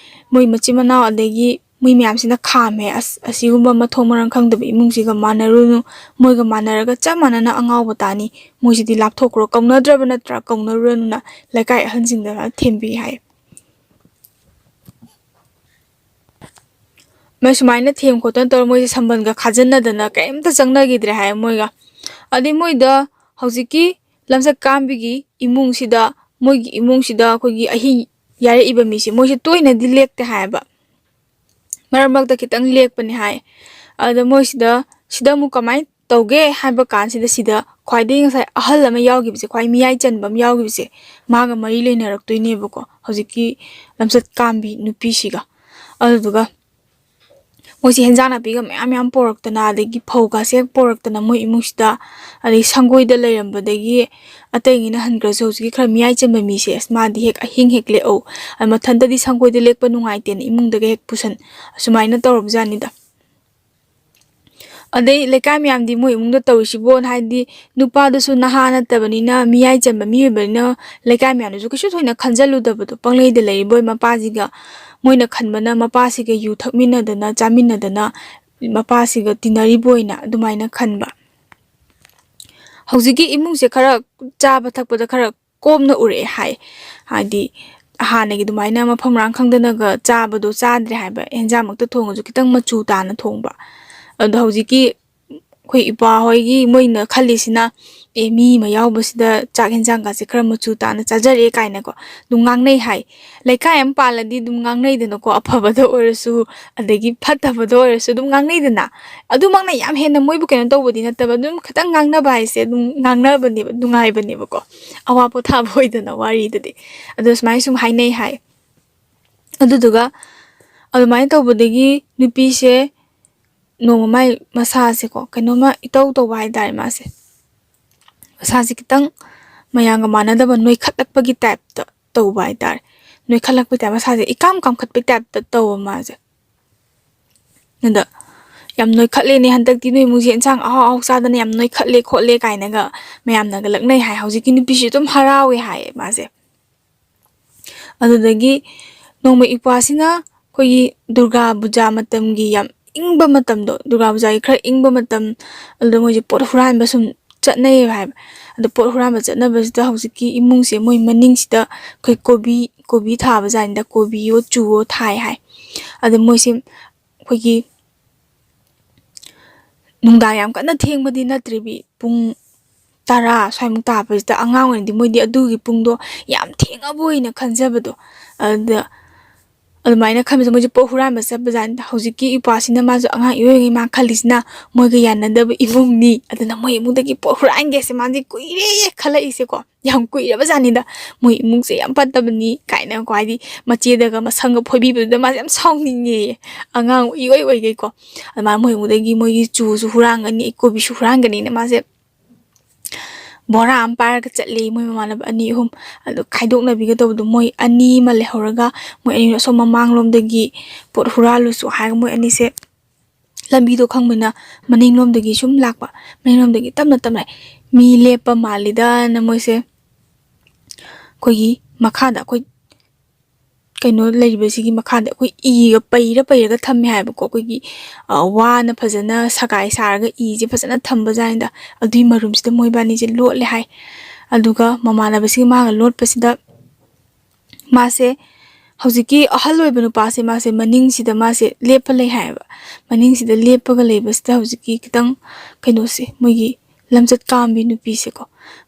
ꯃꯣꯏ ꯃꯆꯤꯟ ꯃꯅꯥꯎ ꯑꯗꯒꯤ ꯃꯣꯏ ꯃꯌꯥꯝꯁꯤꯅ ꯈꯥꯝꯃꯦ ꯑꯁꯤꯒꯨꯝꯕ ꯃꯊꯣꯡ ꯃꯔꯝ ꯈꯪꯗꯕ ꯏꯃꯨꯡꯁꯤꯒ ꯃꯥꯟꯅꯔꯨꯅꯨ ꯃꯣꯏꯒ ꯃꯥꯟꯅꯔꯒ ꯆꯞ ꯃꯥꯟꯅꯅ ꯑꯉꯥꯎꯕ ꯇꯥꯅꯤ ꯃꯣꯏꯁꯤꯗꯤ ꯂꯥꯞꯊꯣꯛꯈ꯭ꯔꯣ ꯀꯧꯅꯗ꯭ꯔꯕ ꯅꯠꯇ꯭ꯔꯥ ꯀꯧꯅꯔꯨꯔꯅꯨꯅ ꯂꯩꯀꯥꯏ ꯑꯍꯟꯁꯤꯡꯗ ꯊꯦꯝꯕꯤ ꯍꯥꯏ ꯃꯣꯏ ꯁꯨꯃꯥꯏꯅ ꯊꯦꯝ ꯈꯣꯠꯇꯅ ꯇꯧꯔ ꯃꯣꯏꯁꯦ ꯁꯝꯕꯟꯒ ꯈꯥꯖꯤꯟꯅꯗꯅ ꯀꯩꯝꯇ ꯆꯪꯅꯈꯤꯗ꯭ꯔꯦ ꯍꯥꯏ ꯃꯣꯏꯒ ꯑꯗꯩ ꯃꯣꯏꯗ ꯍꯧꯖꯤꯛꯀꯤ ꯂꯝꯆꯠ ꯀꯥꯝꯕꯤꯒꯤ ꯏꯃꯨꯡꯁꯤꯗ ꯃꯣꯏꯒꯤ ꯏꯃꯨꯡꯁꯤꯗ ꯑꯩꯈꯣꯏꯒꯤ ꯑꯍꯤꯡ ꯌꯥꯔꯛꯏꯕ ꯃꯤꯁꯦ ꯃꯣꯏꯁꯦ ꯇꯣꯏꯅꯗꯤ ꯂꯦꯛꯇꯦ ꯍꯥꯏꯕ ꯃꯔꯛ ꯃꯔꯛꯇ ꯈꯤꯇꯪ ꯂꯦꯛꯄꯅꯦ ꯍꯥꯏ ꯑꯗ ꯃꯣꯏꯁꯤꯗ ꯑꯃꯨꯛ ꯀꯃꯥꯏꯅ ꯇꯧꯒꯦ ꯍꯥꯏꯕ ꯀꯥꯟꯁꯤꯗ ꯁꯤꯗ ꯈ꯭ꯋꯥꯏꯗꯒꯤ ꯉꯁꯥꯏ ꯑꯍꯜ ꯑꯃ ꯌꯥꯎꯈꯤꯕꯁꯦ ꯈ꯭ꯋꯥꯏ ꯃꯤꯌꯥꯏ ꯆꯟꯕ ꯑꯃ ꯌꯥꯎꯈꯤꯕꯁꯦ ꯃꯥꯒ ꯃꯔꯤ ꯂꯩꯅꯔꯛꯇꯣꯏꯅꯦꯕꯀꯣ ꯍꯧꯖꯤꯛꯀꯤ ꯂꯝꯆꯠ ꯀꯥꯝꯕꯤ ꯅꯨꯄꯤꯁꯤꯒ ꯑꯗꯨꯗꯨꯒ ꯃꯣꯏꯁꯤ ꯍꯦꯟꯖꯥꯡ ꯅꯥꯄꯤꯒ ꯃꯌꯥꯝ ꯄꯣꯔꯛꯇꯅ ꯑꯗꯒꯤ ꯐꯧꯒꯁꯦ ꯍꯦꯛ ꯄꯣꯔꯛꯇꯅ ꯃꯣꯏ ꯏꯃꯨꯡꯁꯤꯗ ꯑꯗꯩ ꯁꯪꯒꯣꯏꯗ ꯂꯩꯔꯝꯕꯗꯒꯤ ꯑꯇꯩꯉꯩꯅ ꯍꯟꯈ꯭ꯔꯁꯨ ꯍꯧꯖꯤꯛꯀꯤ ꯈꯔ ꯃꯤꯌꯥꯏ ꯆꯟꯕ ꯃꯤꯁꯦ ꯑꯁ ꯃꯥꯗꯤ ꯍꯦꯛ ꯑꯍꯤꯡ ꯍꯦꯛ ꯂꯦꯛꯑꯧ ꯃꯊꯟꯇꯗꯤ ꯁꯪꯒꯣꯏꯗ ꯂꯦꯛꯄ ꯅꯨꯡꯉꯥꯏꯇꯦꯅ ꯏꯃꯨꯡꯗꯒ ꯍꯦꯛ ꯄꯨꯁꯟ ꯑꯁꯨꯃꯥꯏꯅ ꯇꯧꯔꯕꯖꯥꯠꯅꯤꯗ ꯑꯗꯩ ꯂꯩꯀꯥꯏ ꯃꯌꯥꯝꯗꯤ ꯃꯣꯏ ꯏꯃꯨꯡꯗ ꯇꯧꯔꯤꯁꯤꯕꯣ ꯍꯥꯏꯗꯤ ꯅꯨꯄꯥꯗꯨꯁꯨ ꯅꯍꯥ ꯅꯠꯇꯕꯅꯤꯅ ꯃꯤꯌꯥꯏ ꯆꯟꯕ ꯃꯤ ꯑꯣꯏꯕꯅꯤꯅ ꯂꯩꯀꯥꯏ ꯃꯌꯥꯝꯅꯁꯨ ꯀꯩꯁꯨ ꯊꯣꯏꯅ ꯈꯟꯖꯜꯂꯨꯗꯕꯗꯣ ꯄꯪꯂꯩꯗ ꯂꯩꯔꯤꯕꯣꯏ ꯃꯄꯥꯁꯤꯒ ꯃꯣꯏꯅ ꯈꯟꯕꯅ ꯃꯄꯥꯁꯤꯒ ꯌꯨ ꯊꯛꯃꯤꯟꯅꯗꯅ ꯆꯥꯃꯤꯟꯅꯗꯅ ꯃꯄꯥꯁꯤꯒ ꯇꯤꯟꯅꯔꯤꯕꯣꯏꯅ ꯑꯗꯨꯃꯥꯏꯅ ꯈꯟꯕ ꯍꯧꯖꯤꯛꯀꯤ ꯏꯃꯨꯡꯁꯦ ꯈꯔ ꯆꯥꯕ ꯊꯛꯄꯗ ꯈꯔ ꯀꯣꯝꯅ ꯎꯔꯛꯑꯦ ꯍꯥꯏ ꯍꯥꯏꯗꯤ ꯍꯥꯟꯅꯒꯤ ꯑꯗꯨꯃꯥꯏꯅ ꯃꯐꯝ ꯃꯔꯥꯡ ꯈꯪꯗꯅꯒ ꯆꯥꯕꯗꯣ ꯆꯥꯗ꯭ꯔꯦ ꯍꯥꯏꯕ ꯑꯦꯟꯖꯥꯡꯃꯛꯇ ꯊꯣꯡꯉꯁꯨ ꯈꯤꯇꯪ ꯃꯆꯨ ꯇꯥꯅ ꯊꯣꯡꯕ ꯑꯗꯣ ꯍꯧꯖꯤꯛꯀꯤ ꯑꯩꯈꯣꯏ ꯏꯄꯥ ꯍꯣꯏꯒꯤ ꯃꯣꯏꯅ ꯈꯜꯂꯤꯁꯤꯅ ꯃꯤ ꯑꯃ ꯌꯥꯎꯕꯁꯤꯗ ꯆꯥꯛ ꯌꯦꯟꯖꯥꯡꯒꯁꯦ ꯈꯔ ꯃꯆꯨ ꯇꯥꯅ ꯆꯥꯖꯔꯦ ꯀꯥꯏꯅꯀꯣ ꯑꯗꯨꯝ ꯉꯥꯡꯅꯩ ꯍꯥꯏ ꯂꯩꯀꯥꯏ ꯑꯃ ꯄꯥꯜꯂꯗꯤ ꯑꯗꯨꯝ ꯉꯥꯡꯅꯩꯗꯅꯀꯣ ꯑꯐꯕꯗ ꯑꯣꯏꯔꯁꯨ ꯑꯗꯒꯤ ꯐꯠꯇꯕꯗ ꯑꯣꯏꯔꯁꯨ ꯑꯗꯨꯝ ꯉꯥꯡꯅꯩꯗꯅ ꯑꯗꯨꯃꯛꯅ ꯌꯥꯝ ꯍꯦꯟꯅ ꯃꯣꯏꯕꯨ ꯀꯩꯅꯣ ꯇꯧꯕꯗꯤ ꯅꯠꯇꯕ ꯑꯗꯨꯝ ꯈꯤꯇꯪ ꯉꯥꯡꯅꯕ ꯍꯥꯏꯁꯦ ꯑꯗꯨꯝ ꯉꯥꯡꯅꯕꯅꯦꯕ ꯅꯨꯡꯉꯥꯏꯕꯅꯦꯕꯀꯣ ꯑꯋꯥ ꯄꯣꯊꯥꯕ ꯑꯣꯏꯗꯅ ꯋꯥꯔꯤꯗꯗꯤ ꯑꯗꯣ ꯁꯨꯃꯥꯏꯅ ꯁꯨꯝ ꯍꯥꯏꯅꯩ ꯍꯥꯏ ꯑꯗꯨꯗꯨꯒ ꯑꯗꯨꯃꯥꯏꯅ ꯇꯧꯕꯗꯒꯤ ꯅꯨꯄꯤꯁꯦ ꯅꯣꯡꯃ ꯃꯥꯏ ꯃꯁꯥꯁꯦꯀꯣ ꯀꯩꯅꯣꯝꯃ ꯏꯇꯧ ꯇꯧꯕ ꯍꯥꯏꯇꯥꯔꯦ ꯃꯥꯁꯦ ꯃꯁꯥꯁꯦ ꯈꯤꯇꯪ ꯃꯌꯥꯝꯒ ꯃꯥꯟꯅꯗꯕ ꯅꯣꯏꯈꯠꯂꯛꯄꯒꯤ ꯇꯥꯏꯞꯇ ꯇꯧꯕ ꯍꯥꯏꯇꯥꯔꯦ ꯅꯣꯏꯈꯠꯂꯛꯄꯩ ꯇꯥꯏꯞ ꯃꯁꯥꯁꯦ ꯏꯀꯥꯝ ꯀꯥꯝꯈꯠꯄꯩ ꯇꯥꯏꯞꯇ ꯇꯧꯕ ꯃꯥꯁꯦ ꯑꯗ ꯌꯥꯝ ꯅꯣꯏꯈꯠꯂꯦꯅꯦ ꯍꯟꯗꯛꯇꯤ ꯅꯣꯏ ꯏꯃꯨꯡꯁꯦ ꯏꯟꯁꯥꯡ ꯑꯍꯥꯎ ꯑꯍꯥꯎ ꯆꯥꯗꯅ ꯌꯥꯝ ꯅꯣꯏꯈꯠꯂꯦ ꯈꯣꯠꯂꯦ ꯀꯥꯏꯅꯒ ꯃꯌꯥꯝꯅꯒ ꯂꯛꯅꯩ ꯍꯥꯏ ꯍꯧꯖꯤꯛꯀꯤ ꯅꯨꯄꯤꯁꯨ ꯑꯗꯨꯝ ꯍꯔꯥꯎꯋꯦ ꯍꯥꯏꯌꯦ ꯃꯥꯁꯦ ꯑꯗꯨꯗꯒꯤ ꯅꯣꯡꯃ ꯏꯄ꯭ꯋꯥꯁꯤꯅ ꯑꯩꯈꯣꯏꯒꯤ ꯗꯨꯔꯒꯥ ꯄꯨꯖꯥ ꯃꯇꯝꯒꯤ ꯌꯥꯝ ꯏꯪꯕ ꯃꯇꯝꯗꯣ ꯗꯨꯔꯒꯥ ꯄꯨꯖꯥꯒꯤ ꯈꯔ ꯏꯪꯕ ꯃꯇꯝ ꯑꯗꯨꯗ ꯃꯣꯏꯁꯦ ꯄꯣꯠ ꯍꯨꯔꯥꯟꯕ ꯁꯨꯝ ꯆꯠꯅꯩꯌꯦꯕ ꯍꯥꯏꯕ ꯑꯗꯣ ꯄꯣꯠ ꯍꯨꯔꯥꯟꯕ ꯆꯠꯅꯕꯁꯤꯗ ꯍꯧꯖꯤꯛꯀꯤ ꯏꯃꯨꯡꯁꯦ ꯃꯣꯏ ꯃꯅꯤꯡꯁꯤꯗ ꯑꯩꯈꯣꯏ ꯀꯣꯕꯤ ꯊꯥꯕꯖꯥꯠꯅꯤꯗ ꯀꯣꯕꯤꯌꯣ ꯆꯨꯋꯣ ꯊꯥꯏ ꯍꯥꯏ ꯑꯗ ꯃꯣꯏꯁꯦ ꯑꯩꯈꯣꯏꯒꯤ ꯅꯨꯡꯗꯥꯡ ꯌꯥꯝ ꯀꯟꯅ ꯊꯦꯡꯕꯗꯤ ꯅꯠꯇ꯭ꯔꯤꯕꯤ ꯄꯨꯡ 10 ꯁ꯭ꯋꯥꯏꯃꯨꯛ ꯇꯥꯕꯁꯤꯗ ꯑꯉꯥꯡ ꯑꯣꯏꯔꯤꯉꯩꯗꯤ ꯃꯣꯏꯗꯤ ꯑꯗꯨꯒꯤ ꯄꯨꯡꯗꯣ ꯌꯥꯝ ꯊꯦꯡꯉꯕꯣꯏꯅ ꯈꯟꯖꯕꯗꯣ ꯑꯗꯨꯗ ꯑꯗꯨꯃꯥꯏꯅ ꯈꯟꯕꯁꯦ ꯃꯣꯏꯁꯦ ꯄꯣꯠ ꯍꯨꯔꯥꯟꯕ ꯆꯠꯄꯖꯥꯠꯅꯤꯗ ꯍꯧꯖꯤꯛꯀꯤ ꯏꯄ꯭ꯋꯥꯁꯤꯅ ꯃꯥꯁꯨ ꯑꯉꯥꯡ ꯏꯑꯣꯏꯔꯤꯉꯩ ꯃꯥ ꯈꯜꯂꯤꯁꯤꯅ ꯃꯣꯏꯒ ꯌꯥꯅꯗꯕ ꯏꯃꯨꯡꯅꯤ ꯑꯗꯨꯅ ꯃꯣꯏ ꯏꯃꯨꯡꯗꯒꯤ ꯄꯣꯠ ꯍꯨꯔꯥꯟꯒꯦꯁꯦ ꯃꯥꯁꯦ ꯀꯨꯏꯔꯦ ꯈꯜꯂꯛꯏꯁꯦꯀꯣ ꯌꯥꯝ ꯀꯨꯏꯔꯕꯖꯥꯠꯅꯤꯗ ꯃꯣꯏ ꯏꯃꯨꯡꯁꯦ ꯌꯥꯝ ꯐꯠꯇꯕꯅꯤ ꯀꯥꯏꯅꯀꯣ ꯍꯥꯏꯗꯤ ꯃꯆꯦꯗꯒ ꯃꯁꯪꯒ ꯐꯣꯏꯕꯤꯕꯗꯨꯗ ꯃꯥꯁꯦ ꯌꯥꯝ ꯁꯥꯎꯅꯤꯡꯉꯦꯌꯦ ꯑꯉꯥꯡ ꯏꯑꯣꯏ ꯑꯣꯏꯒꯩꯀꯣ ꯑꯗꯨꯃꯥꯏꯅ ꯃꯣꯏ ꯏꯃꯨꯡꯗꯒꯤ ꯃꯣꯏꯒꯤ ꯆꯨꯁꯨ ꯍꯨꯔꯥꯟꯒꯅꯤ ꯀꯣꯕꯤꯁꯨ ꯍꯨꯔꯥꯟꯒꯅꯤꯅ ꯃꯥꯁꯦ ꯕꯣꯔꯥ ꯑꯃ ꯄꯥꯏꯔꯒ ꯆꯠꯂꯤ ꯃꯣꯏ ꯃꯃꯥꯟꯅꯕ 2-3 ꯑꯗꯨ ꯈꯥꯏꯗꯣꯛꯅꯕꯤꯒ ꯇꯧꯕꯗꯣ ꯃꯣꯏ 2 ꯑꯃ ꯂꯩꯍꯧꯔꯒ ꯃꯣꯏ 2 ꯑꯁꯣꯝ ꯃꯃꯥꯡꯂꯣꯝꯗꯒꯤ ꯄꯣꯠ ꯍꯨꯔꯥꯜꯂꯨꯁꯨ ꯍꯥꯏꯔꯒ ꯃꯣꯏ 2ꯁꯦ ꯂꯝꯕꯤꯗꯣ ꯈꯪꯕꯅ ꯃꯅꯤꯡꯂꯣꯝꯗꯒꯤ ꯁꯨꯝ ꯂꯥꯛꯄ ꯃꯅꯤꯡꯂꯣꯝꯗꯒꯤ ꯇꯞꯅ ꯇꯞꯅ ꯃꯤ ꯂꯦꯞꯄ ꯃꯥꯜꯂꯤꯗꯅ ꯃꯣꯏꯁꯦ ꯑꯩꯈꯣꯏꯒꯤ ꯃꯈꯥꯗ ꯑꯩꯈꯣꯏ ꯀꯩꯅꯣ ꯂꯩꯔꯤꯕꯁꯤꯒꯤ ꯃꯈꯥꯗ ꯑꯩꯈꯣꯏ ꯏꯒ ꯄꯩꯔꯒ ꯊꯝꯃꯦ ꯍꯥꯏꯕꯀꯣ ꯑꯩꯈꯣꯏꯒꯤ ꯋꯥꯅ ꯐꯖꯅ ꯁꯒꯥꯏ ꯁꯥꯔꯒ ꯏꯁꯦ ꯐꯖꯅ ꯊꯝꯕꯖꯥꯠꯅꯤꯗ ꯑꯗꯨꯏ ꯃꯔꯨꯝꯁꯤꯗ ꯃꯣꯏꯕꯥꯅꯤꯁꯦ ꯂꯣꯠꯂꯦ ꯍꯥꯏ ꯑꯗꯨꯒ ꯃꯃꯥꯟꯅꯕꯁꯤꯒ ꯃꯥꯒ ꯂꯣꯠꯄꯁꯤꯗ ꯃꯥꯁꯦ ꯍꯧꯖꯤꯛꯀꯤ ꯑꯍꯜ ꯑꯣꯏꯕ ꯅꯨꯄꯥꯁꯦ ꯃꯥꯁꯦ ꯃꯅꯤꯡꯁꯤꯗ ꯃꯥꯁꯦ ꯂꯦꯞꯄ ꯂꯩ ꯍꯥꯏꯌꯦꯕ ꯃꯅꯤꯡꯁꯤꯗ ꯂꯦꯞꯄꯒ ꯂꯩꯕꯁꯤꯗ ꯍꯧꯖꯤꯛꯀꯤ ꯈꯤꯇꯪ ꯀꯩꯅꯣꯁꯦ ꯃꯣꯏꯒꯤ ꯂꯝꯆꯠ ꯀꯥꯝꯕꯤ ꯅꯨꯄꯤꯁꯦꯀꯣ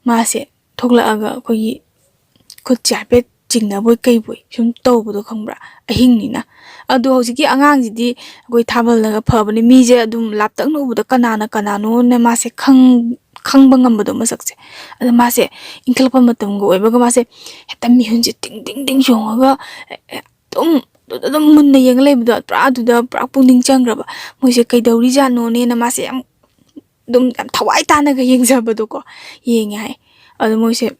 ꯃꯥꯁꯦ ꯊꯣꯛꯂꯛꯑꯒ ꯑꯩꯈꯣꯏꯒꯤ ꯈꯨꯠꯁꯦ ꯍꯥꯏꯐꯦꯠ ꯆꯤꯡꯅꯕꯣꯏ ꯀꯩꯕꯣꯏ ꯁꯨꯝ ꯇꯧꯕꯗꯣ ꯈꯪꯕ꯭ꯔꯥ ꯑꯍꯤꯡꯅꯤꯅ ꯑꯗꯣ ꯍꯧꯖꯤꯛꯀꯤ ꯑꯉꯥꯡꯁꯤꯗꯤ ꯑꯩꯈꯣꯏ ꯊꯥꯕꯜꯅꯒ ꯐꯕꯅꯤ ꯃꯤꯁꯦ ꯑꯗꯨꯝ ꯂꯥꯞꯇꯛꯅ ꯎꯕꯗ ꯀꯅꯥꯅꯣꯅ ꯃꯥꯁꯦ ꯈꯪꯕ ꯉꯝꯕꯗꯣ ꯃꯁꯛꯁꯦ ꯑꯗ ꯃꯥꯁꯦ ꯏꯟꯈꯠꯂꯛꯄ ꯃꯇꯝꯒ ꯑꯣꯏꯕꯒ ꯃꯥꯁꯦ ꯍꯦꯛꯇ ꯃꯤꯍꯨꯟꯁꯦ ꯇꯤꯡ ꯇꯤꯡ ꯇꯤꯡ ꯆꯣꯡꯉꯒ ꯑꯗꯨꯝ ꯃꯨꯟꯅ ꯌꯦꯡꯉ ꯂꯩꯕꯗꯣ ꯄꯨꯔꯥ ꯑꯗꯨꯗ ꯄꯨꯔꯥ ꯄꯨꯛꯅꯤꯡ ꯆꯪꯈ꯭ꯔꯕ ꯃꯣꯏꯁꯦ ꯀꯩꯗꯧꯔꯤꯖꯥꯠꯅꯣꯅꯦꯅ ꯃꯥꯁꯦ ꯌꯥꯝ dum yam thawai tanaga yengjabado ko yenge hai adu moise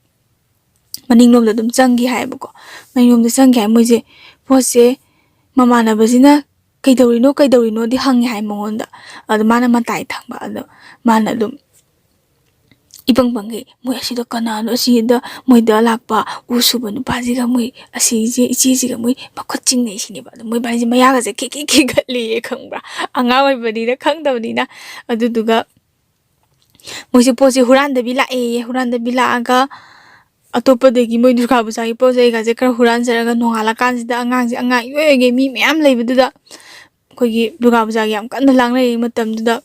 maninglom da dum changi hai bako maninglom da changi hai moise pose mamana bazina kaidorino di hangi hai mongonda adu mana matai thangba adu mana dum ibang bangi moi asida kanano asida moi da lakpa usuba nu baji ga moi asije ichi ga moi makhotching nei sini ba moi baji maya ga je ki gatli khangbra anga oi bani da khangdawni na adu duga moi se pose huran da bi la aga atopa degi moi durga busa gi pose ga je kar huran jaraga nongala kan sida angang yoyege mi meyam leibudu da kogi durga busa gi yam kan lang nei matam da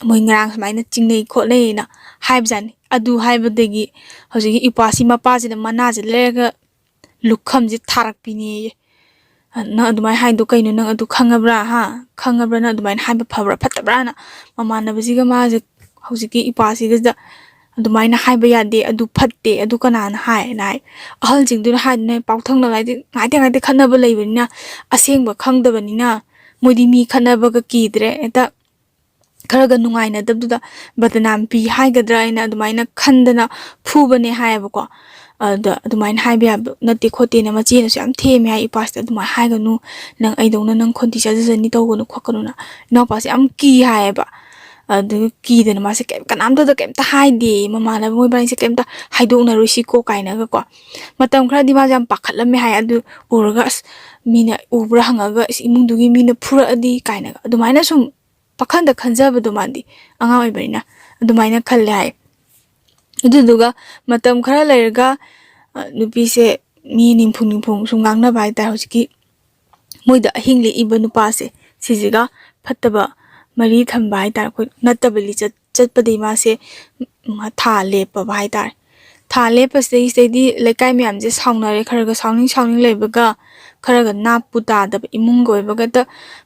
moi ngrang smaina chingnei khotnei na haibjani adu haibadegi hojigi ipasi mapasi da manaje lega lukham ji tharak pini na adumai haido kaino nang adu khangabra na adumai haiba phabra phatabra na mamana bajiga maje hojigi ipasi ga adumai na haiba yade adu phatte adu kanana hai nai ahal jingdu hai nai pauthang na ngaite khanaba leibani na asengba khangdabani na modi mi khanaba ga kidre eta kharaga nungaina dabduda badnam pi haigadra ina adumaina khandana phubane haibako adumaina haibya natti khote na machena so yam theme hai ipasta adumai haiganu nang aidongna nang khonti sajani tawgonu khokanu na no pas yam ki haiba adu ki dena mase kanamda da kem ta haide mamana moi bani se kem ta haidongna rusi ko kaina ga ko matam khra di ma jam pakhatlame hai adu urga mina ubra hangaga imungdugi mina phura adi kaina adumaina sum pakhanda khanjabado mandi anga oi barina adumaina khalle hai aduduga matam khara lerga nupi se mi nimphung sungang na bai ta hojiki moida ahingle iba nupa se sijiga phattaba mari thamba hai tar ko natabali chatpadi ma se tha lepa bai tar tha lepa se di lekai myam je saunare kharaga sauning lebaga kharaga na puta da imung goi baga ta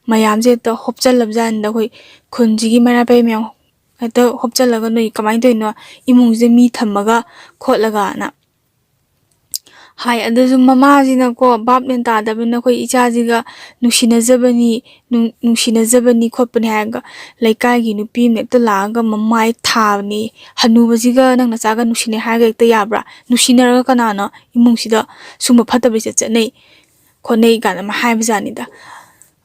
mayam je ta hopchal labjan da koi khunji gi mara pai myam ta hopchal laga noi kamai toino imung je mi thamaga khotlaga na hai adu mama jina ko bab nen ta da bina koi icha jiga nushina zabani khotpani haga laikai gi nupi me ta laga mamai thawni hanu bajiga nang na chaga nushine haga ta yabra nushina ra kanana imung sida suma phatabri cha nei khonei ga ma haibjani da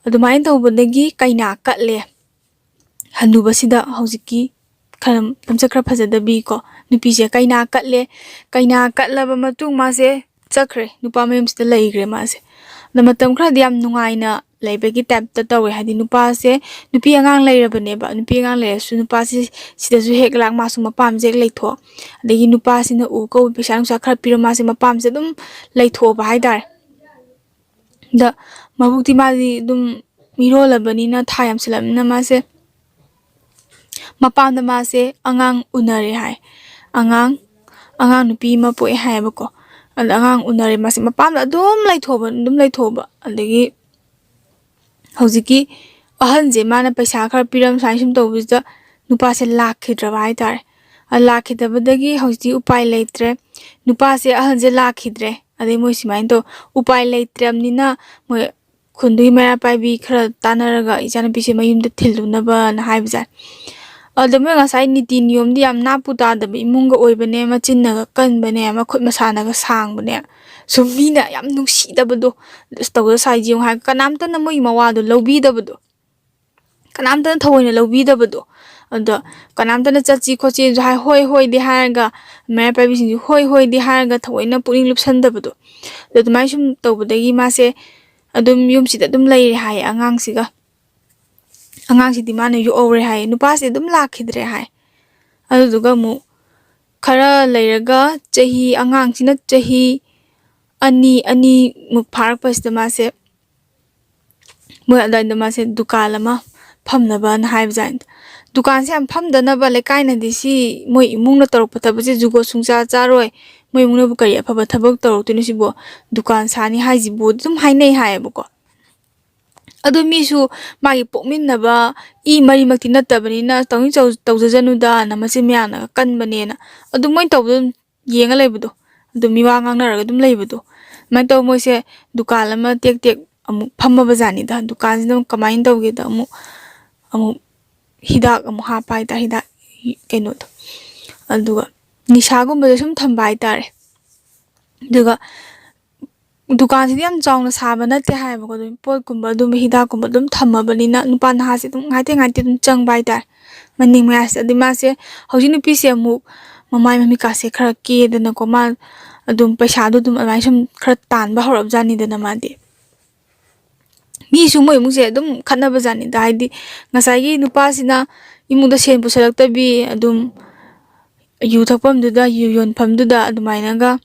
adumai tawbadagi kaina katle hanu basida hojiki kharam tamchakra phajadabi ko nupi je kaina katlaba matung ma se chakre nupa mayum sida leigre ma se na matam khra diam nungaina leibegi tap ta tawe hadi nupa se nupi angang leirabane ba nupi angang le su nupa se sida su hek lak ma su mapam je leitho adegi nupa sina u ko pisang sa khra pirama se mapam se dum leitho ba haidar da mabukti maji dum mirolabani na thayam silam na ma se mapam da ma se angang unare hai angang nupi ma poi hai ba ko angang unare ma se mapam da dum leithoba adegi hojiki ahan je mana paisa khar piram sai sum tawbida nupa se lakhidra bai tar lakhidabadagi hojiki upai leitre nupa se ahan je lakhidre adei moi simain to upai leitramnina moi khundui mera pai bi khara tanaraga ijana bise mayumda thilunaba na haibja adame ngasai niti niyom di yam na puta da imunga oibane machinnaga kanbane makhut masanaga sangbane sumina yam nungsidabado tawda sai jiung ha kanamta na moi mawado lobidabado kanamta na thawoina lobidabado anda kanamta na chachi khochi hai hoi di harga mera pai bi sinju hoi di harga thawoina puring lupsandabado adumai sum tawbadagi mase adum yumsida dum leire hai angangsidi mana yu ore hai nupa se dum lakhidre hai aduga mu khara leiraga chahi angangsina chahi ani muk pharak pasda ma se moi adai ma se dukan ama phamnaba na haibjan dukan se am phamdana ba lekai na disi moi imung na torok pataba je jugo sungcha charoi moi imung na bu kari aphaba thabak torok tuni sibo dukan sani haiji bo dum hainei haibako adu misu magi pokminnaba I mari makti natabani na tawing tawjajanu da na masin myana kanbane na adu moi tawdu yenga leibudo adu miwa ngangnaraga dum leibudo mai taw moi se dukan ama tek amu phamma bajani da dukan dum kamain tawge da amu hidak amu hapa haitare hidak kaino to aduga nisagumba sum thamba haitare aduga dukan si yam chawna saba nate haiba ko pot kumba dum hidak kumba dum thammabanina nupa naha se dum ngaite dum changba haitare maning mayas adi mase hauji nupi se amu mamai mami ka se khara ke dana ko ma adum paisa do dum amai sum khara tan ba horab jani dana madi mi su moi mu se dum khana ba jani da haidi ngasai gi nupa sina imu da sen pusalak tabi adum yu thakpam du da yu yon pham du da adumaina ga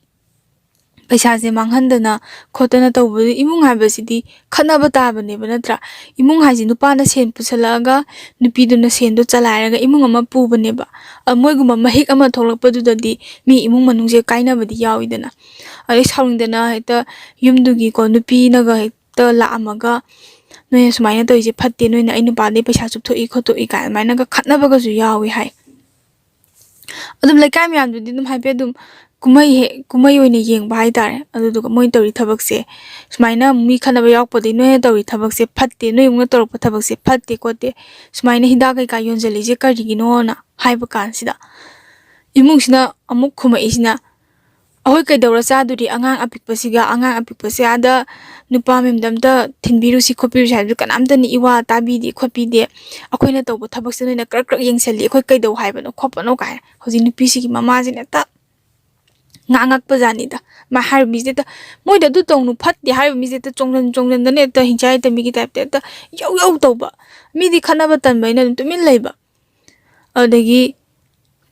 paisa se manghandana khotana tawbu imung habasidi khana ba ta bane banatra imung haji nupa na sen pusalaga nupi du na sen do chalairaga imung ama pu bane ba moi guma mahik ama tholakpa du dadi mi imung manung je kaina badi yawidana ai sawingdana heta yumdugi ko nupi naga heta la amaga noy sumaina toise phatte noy na ai nupa de paisa chup thoi khoto I ka maina ga khatna ba ga ju yawi hai adum laikai myam du dum haipe dum kumai oine yeng ba haitare aduga moi tawri thabak se sumaina mi khana ba yak podi noy tawri thabak se phatte noy unga torok thabak se phatte kote sumaina hida kai ka yonjali je kari gi no na haiba kan sida imung sina amuk khuma isina ahoi kai dawra cha duri angang apikpasiga angang apikpase ada nupa memdam da thinbiru si khopiru sa du kanamta ni iwa tabi di khopi de akoina tawbo thabak se noina krak krak yengsali akoi kai daw haiba no khopa no kai hoji nupi si gi mama jine ta ngangak pa jani da ma har mi ta moi da du tong nu phat di har mi ta chongran da ne ta hinchai ta mi gi type ta yau to ba mi di khana ba tan bai na tu min lai ba adagi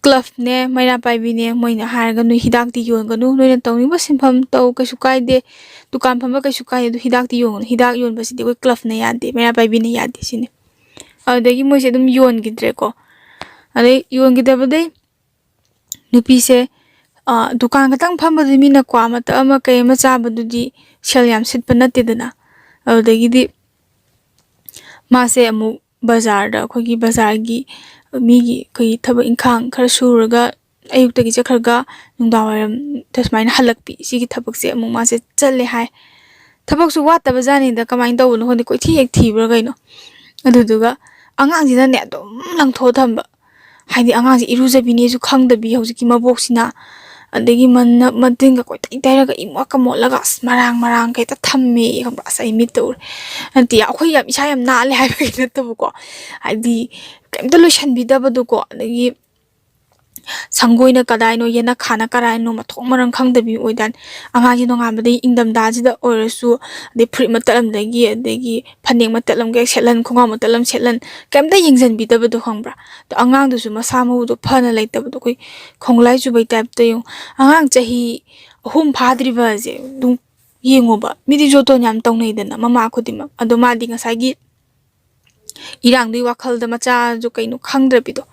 club ne maina pai bi ne moi na har ga nu hidak ti yon ga nu noi na tong ni ba sinpham to ka su kai de dukan pham ba ka su kai du hidak ti yon hidak yon ba si de ko club ne ya de maina pai bi ne ya de sine adagi moi se dum yon gi dre ko ade yon gi da ba de nupi se dukan katang phamba du mina kwa mata ama kai ma chaba du di shel yam sit pa natte dana adagi di ma se amu bazar da khogi bazar gi mi gi kai thaba inkhang khar suraga ayuk ta gi chakharga nungda waram tasmaina halakpi si gi thabak se amu ma se challe hai thabak su wat ta bajani da kamain taw no honi koi thi hek thi bra gaino aduduga angang ji na ne dum langtho thamba haidi angang ji irujabi ne ju khangdabi hojiki mabok sina adegi man mating ka koi tai tai ra ga imwa ka molaga marang kai ta thamme khamba sai mi tur anti akhoi yam isa yam na le hai ba na to ko adi kemta lo shan bi da ba du ko adegi 상고이나 까다이노 예나 카나 까라이노 마통마랑 칸다비 오이단 앙아지 농아바데 ingdam da지다 오르수 데 프리 마탈람데기 데기 파닝 마탈람게 셀란 콩아 마탈람 셀란 깜다 잉전 비다버도 황브라 또 앙앙도수 마사모도 파나 라이타버도 코이 콩라이 주바이 타입도 용 앙앙 자히 홈 파드리바제 둥 ꯌꯦꯡꯉꯣꯕ ꯃꯤꯗꯤ ꯖꯣꯇꯣꯟ ꯌꯥꯝ ꯇꯧꯅꯩꯗꯅ ꯃꯃꯥ ꯈꯨꯗꯤꯡꯃꯛ ꯑꯗꯣ ꯃꯥꯗꯤ ꯉꯁꯥꯏꯒꯤ ꯏꯔꯥꯡꯗꯨꯒꯤ ꯋꯥꯈꯜꯗ ꯃꯆꯥꯁꯨ ꯀꯩꯅꯣ ꯈꯪꯗ꯭ꯔꯕꯤꯗꯣ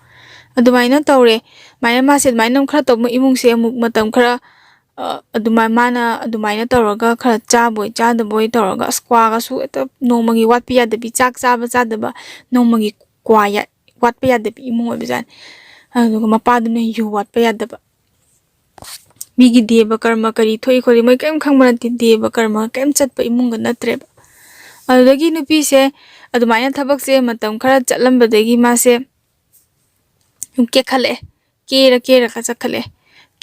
ꯑꯗꯨꯃꯥꯏꯅ ꯇꯧꯔꯦ ꯃꯥꯏꯅ ꯃꯥꯁꯦ ꯑꯗꯨꯃꯥꯏꯅ ꯈꯔ ꯇꯧꯕ ꯏꯃꯨꯡꯁꯦ ꯑꯃꯨꯛ ꯃꯇꯝ ꯈꯔ ꯃꯥꯅ ꯑꯗꯨꯃꯥꯏꯅ ꯇꯧꯔꯒ ꯈꯔ ꯆꯥꯕꯣꯏ ꯆꯥꯗꯕꯣꯏ ꯇꯧꯔꯒ ꯑꯁ ꯀ꯭ꯋꯥꯒꯁꯨ ꯍꯦꯛꯇ ꯅꯣꯡꯃꯒꯤ ꯋꯥꯠꯄ ꯌꯥꯗꯕꯤ ꯆꯥꯛ ꯆꯥꯕ ꯆꯥꯗꯕ ꯅꯣꯡꯃꯒꯤ ꯀ꯭ꯋꯥ ꯋꯥꯠꯄ ꯌꯥꯗꯕꯤ ꯏꯃꯨꯡ ꯑꯣꯏꯕꯖꯥꯠꯅꯤ ꯑꯗꯨꯒ ꯃꯄꯥꯗꯨꯅ ꯌꯨ ꯋꯥꯠꯄ ꯌꯥꯗꯕ 미기 데바 karma kari thoi khori moi kem khangba nati deba karma kem chatpa imunga natreba adagi nupi se adumaina thabak se matam khara chatlambadagi ma se ke khale kera ka chakhale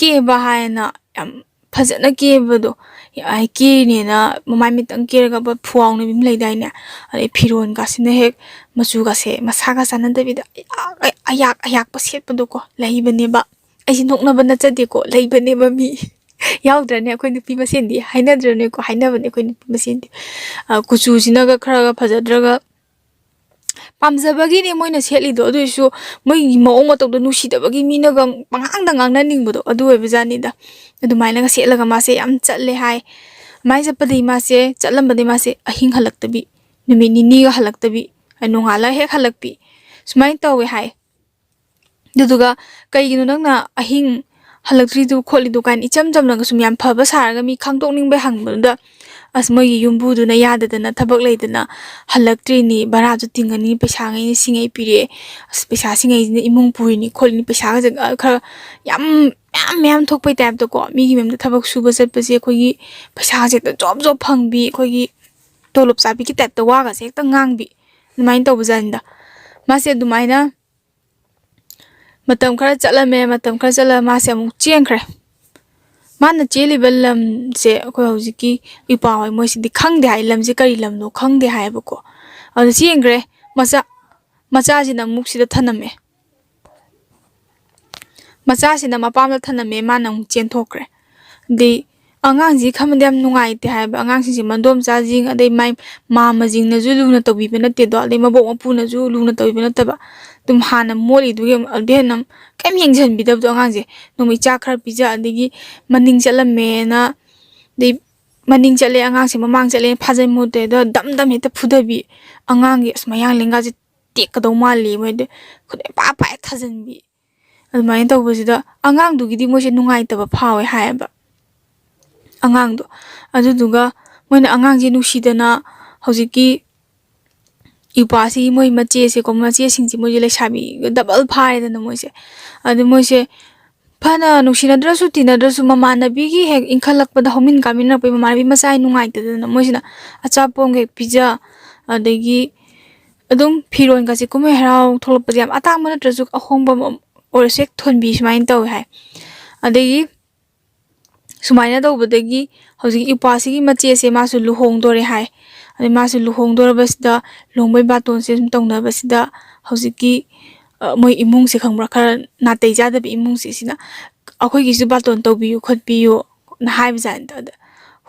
ke ba haina yam phajana ke bado ai ke ne na mamai mitang ke ga ba phuang ne bim leidai ne ai phiron ga sine hek machu ga se masa ga sanandabi da ayak pa set padu ko leibane ba ai nokna bana chade ko leibane ba mi yaudrane akhoi nupi masendi hainadrane ko hainabane akhoi nupi masendi kuchu sina ga khara ga phajadraga pamjabagi ne moina setlido aduisu moi maong matokdo nusidabagi minaga pangang dangang na ningbodo adu ebjani da adumaina ga setlaga mase yam chatle hai mai japadi mase chatlambadi mase ahing halaktabi numi nini ga halaktabi anungala hek halakpi sumai tawe hai duduga kaigino nangna ahing halaktri du kholi dukan icham jamnaga sum yam phaba saraga mi khangtokning be hangboda asmoy yumbu du na yada dana thabak leidana halaktri ni bara ju tingani paisa ngai ni singai pire as paisa singai ni imung puri ni kholi ni paisa ga khara yam thokpai type to ko mi gi mem da thabak suba set pase khoi gi paisa je ta job phangbi khoi gi tolop sabi ki type to wa ga se ta ngang bi main to bujan da mase du maina matam khara chala ma se amuk chengkhre mana cheliba lam se ko hojiki ipa hoi moi sidi khangde hai lam je kari lam no khangde hai ba ko adu chengre macha sina muk sida thaname macha sina mapam da thaname mana muk chen thokre de angang ji khamdem nungai te hai ba angang si mandom cha jing adei mai ma jing na ju lu na to bi na te do adei mabok mapu na ju lu na to bi na ta ba tum hana moli du gem albenam kem yengjan bi dab do angang je nomi cha khar pija adegi maning chalame na de maning chale angang si mamang chale phajai mu te do dam heta phudabi angang gi asmayang lenga je tek ka do mali moi de khude pa thajan bi almai to bujida angang du gi di mo se nungai ta ba phawe hai ba angang do aduduga moina angang ji nusidana hojiki ipasi moi mache se ko mache singji moi le sabi double phai dana moi se adu moi se phana nusina drasu tina drasu mama nabi gi hek inkhalak pada homin kamin na pe mama nabi masai nungai ta dana moi sina acha pong ge pizza adegi adum phiron ga se kuma harau tholop jam atang mana drasu ahong bam or sek thon bi smain taw hai adegi sumaina do badagi hojiki ipasi gi mache se masu luhong dore hai ade masu luhong dore basida longbai baton se sum tongna basida hojiki moi imung se khangbra khar na teija da imung se sina akhoi gi su baton tawbiyu khotpiyu na hai bjan da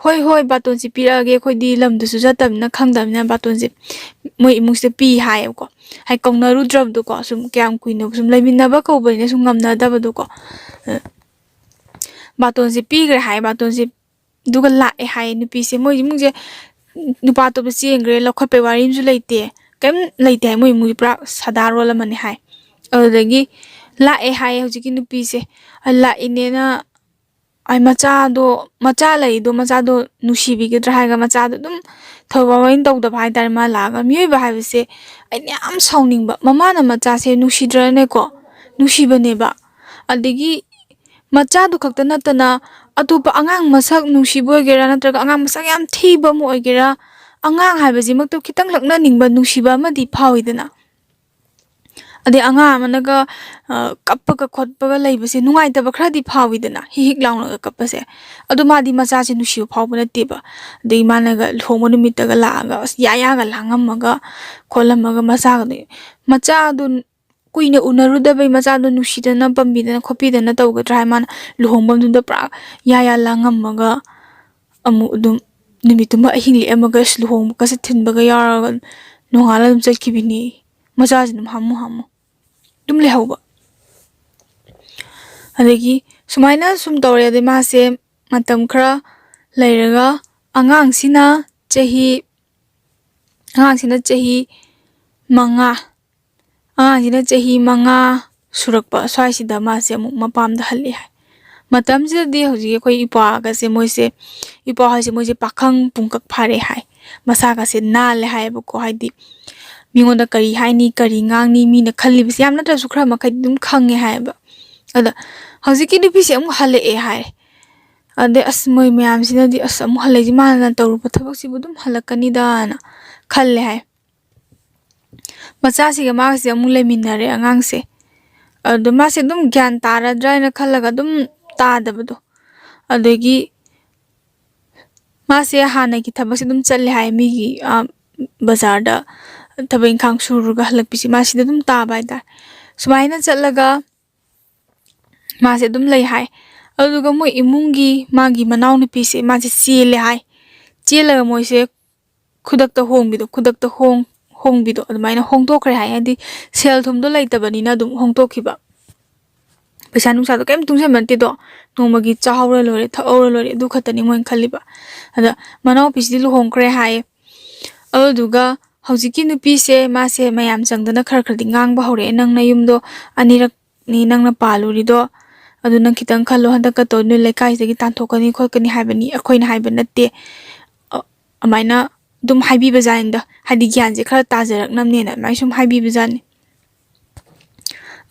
hoi baton si pirage khoi di lam du su jatam na khangdam na baton si moi imung se pi hai ko hai kongna rudram du ko sum kyam kuina sum laimin na ba ko bai ne sum ngamna da ba du ko baton se pi gre hai baton se duga la e hai nupi se moi mung je nupa to besi engre lokhot pe warim ju leite kem leite moi mu pra sadaro la mani hai adagi la e hai hojiki nupi se la inena ai macha lai do macha do nusibi ge dra ga macha do dum thoba wain tau da bhai tar ma la ga mi ba hai se ai nyam sauning ba mama na macha se nusidra ne ko nusiba ne ba adigi macha du khakta natana atupa angang masak nusibo gera natraga angang masak yam thiba mo gera angang haibaji makto khitang lakna ningba nusiba ma di phawidana ade anga managa kappaga khotpaga leibase nungai taba khra di phawidana hik launa ga kapase adu ma di macha se nusibo phawbana teba de managa lhomo nimitaga laaga ya ga langamaga kholamaga macha du kuina unaruda bai macha do nusidana pambidana khopidana tawga trai man luhongbam dum da pra ya langam maga amu dum nimituma ahingli amaga sluhong ka se thinbaga yaraga nongala dum chakibini macha dum hamu dum lehawba adegi sumaina sum tawre de ma se matam khra leiraga angang sina chahi manga angang chahi manga surakpa swai sida ma se amuk mapam da halli hai matam je di hoji khoi ipa ga se moi se ipa ha se moi se pakhang pungkak phare hai masa ga se na le hai bu ko hai di mingon da kari hai ni kari ngang ni mi na khalli bis yam na ta sukra ma khai dum khange hai ba ada hoji ki dupi se amuk halle e hai ade as moi myam sina di as amuk halle ji ma na tawru pathak si budum halakani da na khalle hai macha si ga ma se amuk le minare angang se adu ma se dum gyan tara drai na khalaga dum ta da bado adegi ma se hana ki thabak se dum challe hai mi gi bazar da thabeng khang suru ga halak pisi ma si dum ta bai da sumaina challaga ma se dum lei hai adu ga moi imungi magi manaw ni pisi ma se chele hai chelaga moi se khudak ta hongbido admaina hongtokre hai adi sel thum do leitabani na dum hongtokhiba paisa nungsa do kem tungse manti do nomagi chahawra lore thawra lore du khatani moin khaliba ada manaw pisdi lu hongkre hai aduga hojiki nupi se ma se mayam changdana khar di ngang ba hore nang na yumdo anirak ni nang na paluri do adu nang khitang khallo handaka to nu lekai segi tanthokani khokani haibani akhoina haibana te amaina dum haibi bazainda hadi gyan je khara tajarak namne na mai sum haibi bazani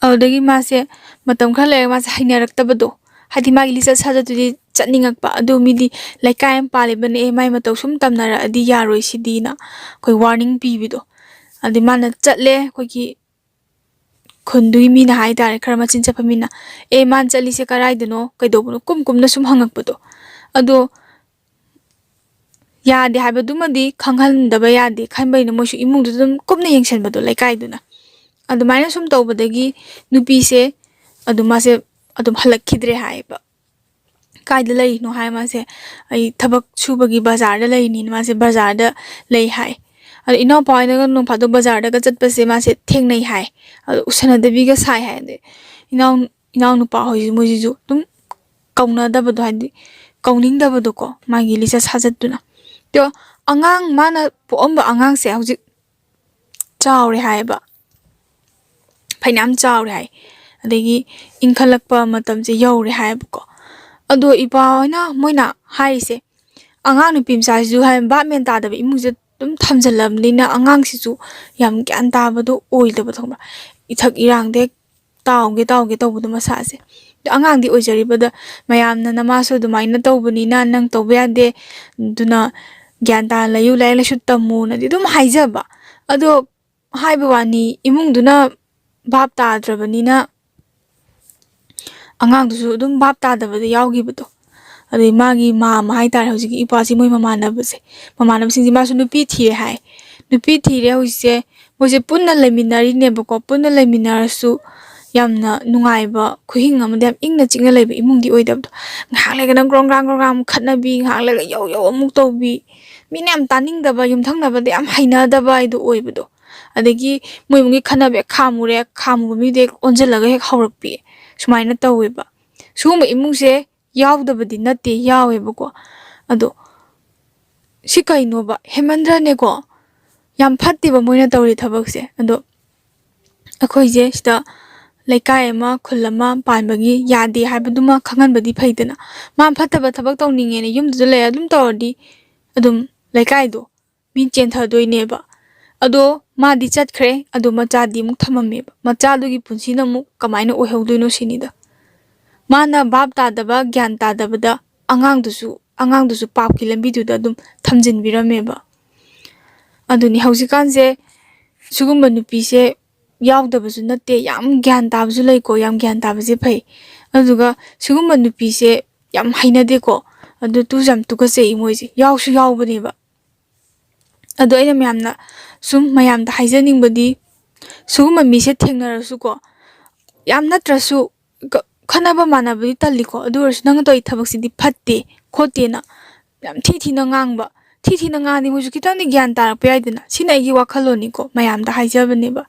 adagi ma se matam khara le ma se hainarak tabado hadi magi lisa saja tudi chatningak pa adu midi laikai am pale bane mai mato sum tamnara adi yaroi sidina koi warning pi bido adi mana chatle koi ki ꯈꯨꯟꯗꯨꯒꯤ ꯃꯤꯅ ꯍꯥꯏꯇꯥꯔꯦ ꯈꯔ ꯃꯆꯤꯟ ꯆꯠꯄ ꯃꯤꯅ ꯃꯥꯅ ꯆꯠꯂꯤꯁꯦ ꯀꯔꯥꯏꯗꯅꯣ ꯀꯩꯗꯧꯕꯅꯣ ꯀꯨꯝꯅ ꯁꯨꯝ ꯍꯪꯉꯛꯄꯗꯣ ꯑꯗꯣ ꯌꯥꯗꯦ ꯍꯥꯏꯕꯗꯨꯃꯗꯤ ꯈꯪꯍꯟꯗꯕ ꯌꯥꯗꯦ ꯈꯟꯕꯩꯅ ꯃꯣꯏꯁꯨ ꯏꯃꯨꯡꯗꯨꯗ ꯑꯗꯨꯝ ꯀꯨꯞꯅ ꯌꯦꯡꯁꯤꯟꯕꯗꯣ ꯂꯩꯀꯥꯏꯗꯨꯅ ꯑꯗꯨꯃꯥꯏꯅ ꯁꯨꯝ ꯇꯧꯕꯗꯒꯤ ꯅꯨꯄꯤꯁꯦ ꯃꯥꯁꯦ ꯑꯗꯨꯝ ꯍꯜꯂꯛꯈꯤꯗ꯭ꯔꯦ ꯍꯥꯏꯌꯦꯕ ꯀꯥꯏꯗ ꯂꯩꯔꯤꯅꯣ ꯍꯥꯏ ꯃꯥꯁꯦ ꯑꯩ ꯊꯕꯛ ꯁꯨꯕꯒꯤ ꯕꯖꯥꯔꯗ ꯂꯩꯔꯤꯅꯤꯅ ꯃꯥꯁꯦ ꯕꯖꯥꯔꯗ ꯂꯩ ꯍꯥꯏ ꯑꯗꯣ ꯏꯅꯥꯎꯄꯥ ꯍꯣꯏꯅꯒ ꯅꯣꯡ ꯐꯥꯗꯣꯛ ꯕꯖꯥꯔꯗꯒ ꯆꯠꯄꯁꯦ ꯃꯥꯁꯦ ꯊꯦꯡꯅꯩ ꯍꯥꯏ ꯑꯗꯣ ꯎꯁꯟꯅꯗꯕꯤꯒ ꯁꯥꯏ ꯍꯥꯏ ꯑꯗꯩ ꯏꯅꯥꯎꯅꯨꯄꯥ ꯍꯣꯏꯁꯨ ꯃꯣꯏꯁꯤꯁꯨ ꯑꯗꯨꯝ ꯀꯧꯅꯗꯕꯗꯣ ꯍꯥꯏꯗꯤ ꯀꯧꯅꯤꯡꯗꯕꯗꯣꯀꯣ ꯃꯥꯒꯤ ꯂꯤꯆꯠ ꯁꯥꯖꯠꯇꯨꯅ ꯑꯗꯣ ꯑꯉꯥꯡ ꯃꯥꯅ ꯄꯣꯛꯑꯝꯕ ꯑꯉꯥꯡꯁꯦ ꯍꯧꯖꯤꯛ ꯆꯥꯎꯔꯦ ꯍꯥꯏꯌꯦꯕ ꯐꯩꯅꯥꯝ ꯆꯥꯎꯔꯦ ꯍꯥꯏ ꯑꯗꯒꯤ ꯏꯟꯈꯠꯂꯛꯄ ꯃꯇꯝꯁꯦ ꯌꯧꯔꯦ ꯍꯥꯏꯌꯦꯕꯀꯣ ꯑꯗꯣ ꯏꯄꯥ ꯍꯣꯏꯅ ꯃꯣꯏꯅ ꯍꯥꯏꯔꯤꯁꯦ ꯑꯉꯥꯡ ꯅꯨꯄꯤ ꯃꯆꯥꯁꯤꯁꯨ ꯍꯥꯏ ꯚꯥꯞ ꯃꯦꯟ ꯇꯥꯗꯕ ꯏꯃꯨꯡꯁꯦ ꯑꯗꯨꯝ ꯊꯝꯖꯤꯜꯂꯕꯅꯤꯅ ꯑꯉꯥꯡꯁꯤꯁꯨ ꯌꯥꯝ ꯒ꯭ꯌꯥꯟ ꯇꯥꯕꯗꯣ ꯑꯣꯏꯗꯕ ꯈꯪꯕ꯭ꯔꯥ ꯏꯊꯛ ꯏꯔꯥꯡꯗ ꯍꯦꯛ ꯇꯥꯎꯒꯦ ꯇꯧꯕꯗꯣ ꯃꯁꯥꯁꯦ ꯑꯉꯥꯡꯗꯤ ꯑꯣꯏꯖꯔꯤꯕꯗ ꯃꯌꯥꯝꯅ ꯅꯃꯥꯁꯨ ꯑꯗꯨꯃꯥꯏꯅ ꯇꯧꯕꯅꯤꯅ ꯅꯪ ꯇꯧꯕ ꯌꯥꯗꯦ ꯑꯗꯨꯅ ꯒ꯭ꯌꯥꯟ ꯇꯥꯅ ꯂꯩꯌꯨ ꯂꯥꯏꯔꯤꯛ ꯂꯥꯏꯁꯨ ꯇꯝꯃꯨꯅꯗꯤ ꯑꯗꯨꯝ ꯍꯥꯏꯖꯕ ꯑꯗꯣ ꯍꯥꯏꯕ ꯋꯥꯅꯤ ꯏꯃꯨꯡꯗꯨꯅ ꯚꯥꯞ ꯇꯥꯗ꯭ꯔꯕꯅꯤꯅ ꯑꯉꯥꯡꯗꯨꯁꯨ ꯑꯗꯨꯝ ꯚꯥꯞ ꯇꯥꯗꯕꯗ ꯌꯥꯎꯈꯤꯕꯗꯣ ꯑꯗꯩ ꯃꯥꯒꯤ ꯃꯥꯃ ꯍꯥꯏꯇꯥꯔꯦ ꯍꯧꯖꯤꯛꯀꯤ ꯏꯄꯥꯁꯤ ꯃꯣꯏ ꯃꯃꯥꯟꯅꯕꯁꯤꯡꯁꯦ ꯃꯥꯁꯨ ꯅꯨꯄꯤ ꯊꯤꯔꯦ ꯍꯥꯏ ꯅꯨꯄꯤ ꯊꯤꯔꯦ ꯍꯧꯖꯤꯛꯁꯦ ꯃꯣꯏꯁꯦ ꯄꯨꯟꯅ ꯂꯩꯃꯤꯟꯅꯔꯤꯅꯦꯕꯀꯣ ꯄꯨꯟꯅ ꯂꯩꯃꯤꯟꯅꯔꯁꯨ ꯌꯥꯝꯅ ꯅꯨꯡꯉꯥꯏꯕ ꯈꯨꯍꯤꯡ ꯑꯃꯗ ꯌꯥꯝ ꯏꯪꯅ ꯆꯤꯛꯅ ꯂꯩꯕ ꯏꯃꯨꯡꯗꯤ ꯑꯣꯏꯗꯕꯗꯣ ꯉꯥꯏꯍꯥꯛ ꯂꯩꯒꯅ ꯒ꯭ꯔꯣꯡꯒ꯭ꯔꯥꯡ ꯑꯃꯨꯛ ꯈꯠꯅꯕꯤ ꯉꯥꯏꯍꯥꯛ ꯂꯩꯒ ꯌꯧ ꯑꯃꯨꯛ ꯇꯧꯕꯤ ꯃꯤꯅ ꯌꯥꯝ ꯇꯥꯅꯤꯡꯗꯕ ꯌꯨꯝꯊꯪꯅꯕꯗ ꯌꯥꯝ ꯍꯩꯅꯗꯕ ꯍꯥꯏꯗꯣ ꯑꯣꯏꯕꯗꯣ ꯑꯗꯒꯤ ꯃꯣꯏ ꯏꯃꯨꯡꯒꯤ ꯈꯟꯅꯕ ꯍꯦꯛ ꯈꯥꯝꯃꯨꯕ ꯃꯤꯗꯣ ꯍꯦꯛ ꯑꯣꯟꯁꯤꯜꯂꯒ ꯍꯦꯛ ꯍꯧꯔꯛꯄꯤ ꯁꯨꯃꯥꯏꯅ ꯇꯧꯋꯦꯕ ꯁꯤꯒꯨꯝꯕ ꯏꯃꯨꯡꯁꯦ ꯌꯥꯎꯗꯕꯗꯤ ꯅꯠꯇꯦ ꯌꯥꯎꯋꯦꯕꯀꯣ ꯑꯗꯣ ꯁꯤ ꯀꯩꯅꯣꯕ ꯍꯦꯃꯟꯗ꯭ꯔꯅꯦꯀꯣ ꯌꯥꯝ ꯐꯠꯇꯦꯕ ꯃꯣꯏꯅ ꯇꯧꯔꯤ ꯊꯕꯛꯁꯦ ꯑꯗꯣ ꯑꯩꯈꯣꯏꯁꯦ ꯁꯤꯗ ꯂꯩꯀꯥꯏ ꯑꯃ ꯈꯨꯜ ꯑꯃ ꯄꯥꯟꯕꯒꯤ ꯌꯥꯗꯦ ꯍꯥꯏꯕꯗꯨꯃ ꯈꯪꯍꯟꯕꯗꯤ ꯐꯩꯗꯅ ꯃꯥ ꯐꯠꯇꯕ ꯊꯕꯛ ꯇꯧꯅꯤꯡꯉꯦꯅ ꯌꯨꯝꯗꯨꯗ ꯂꯩꯔ ꯑꯗꯨꯝ ꯇꯧꯔꯗꯤ ꯑꯗꯨꯝ ꯂꯩꯀꯥꯏꯗꯣ ꯃꯤ ꯆꯦꯟꯊꯗꯣꯏꯅꯦꯕ ꯑꯗꯣ ꯃꯥꯗꯤ ꯆꯠꯈ꯭ꯔꯦ ꯑꯗꯣ ꯃꯆꯥꯗꯤ ꯑꯃꯨꯛ ꯊꯝꯃꯝꯃꯦꯕ ꯃꯆꯥꯗꯨꯒꯤ ꯄꯨꯟꯁꯤꯅ ꯑꯃꯨꯛ ꯀꯃꯥꯏꯅ ꯑꯣꯏꯍꯧꯗꯣꯏꯅꯣ ꯁꯤꯅꯤꯗ ꯃꯥꯅ ꯚꯥꯞ ꯇꯥꯗꯕ ꯒ꯭ꯌꯥꯟ ꯇꯥꯗꯕꯗ ꯑꯉꯥꯡꯗꯨꯁꯨ ꯄꯥꯞꯀꯤ ꯂꯝꯕꯤꯗꯨꯗ ꯑꯗꯨꯝ ꯊꯝꯖꯤꯟꯕꯤꯔꯝꯃꯦꯕ ꯑꯗꯨꯅꯤ ꯍꯧꯖꯤꯛꯀꯥꯟꯁꯦ ꯁꯤꯒꯨꯝꯕ ꯅꯨꯄꯤꯁꯦ ꯌꯥꯎꯗꯕꯁꯨ ꯅꯠꯇꯦ ꯌꯥꯝ ꯒ꯭ꯌꯥꯟ ꯇꯥꯕꯁꯨ ꯂꯩꯀꯣ ꯌꯥꯝ ꯒ꯭ꯌꯥꯟ ꯇꯥꯕꯁꯦ ꯐꯩ ꯑꯗꯨꯒ ꯁꯤꯒꯨꯝꯕ ꯅꯨꯄꯤꯁꯦ ꯌꯥꯝ ꯍꯩꯅꯗꯦꯀꯣ ꯑꯗꯨ ꯇꯨꯁꯨ ꯌꯥꯝ ꯇꯨꯀꯠꯆꯩ ꯃꯣꯏꯁꯦ ꯌꯥꯎꯁꯨ ꯌꯥꯎꯕꯅꯦꯕ ꯑꯗꯣ ꯑꯩꯅ ꯃꯌꯥꯝꯗ ꯍꯥꯏꯖꯅꯤꯡꯕꯗꯤ ꯁꯤꯒꯨꯝꯕ ꯃꯤꯁꯦ ꯊꯦꯡꯅꯔꯁꯨꯀꯣ ꯌꯥꯝ ꯅꯠꯇ꯭ꯔꯁꯨ ꯈꯟꯅꯕ ꯃꯥꯟꯅꯕꯗꯤ ꯇꯜꯂꯤꯀꯣ ꯑꯗꯨ ꯑꯣꯏꯔꯁꯨ ꯅꯪꯅ ꯇꯧꯔꯤ ꯊꯕꯛꯁꯤꯗꯤ ꯐꯠꯇꯦ ꯈꯣꯠꯇꯦꯅ ꯌꯥꯝ ꯊꯤꯅ ꯉꯥꯡꯕ ꯊꯤꯅ ꯉꯥꯡꯉꯗꯤ ꯃꯣꯏꯁꯨ ꯈꯤꯇꯪꯗꯤ ꯒ꯭ꯌꯥꯟ ꯇꯥꯔꯛꯄ ꯌꯥꯏꯗꯅ ꯁꯤꯅ ꯑꯩꯒꯤ ꯋꯥꯈꯜꯂꯣꯟꯅꯤꯀꯣ ꯃꯌꯥꯝꯗ ꯍꯥꯏꯖꯕꯅꯦꯕ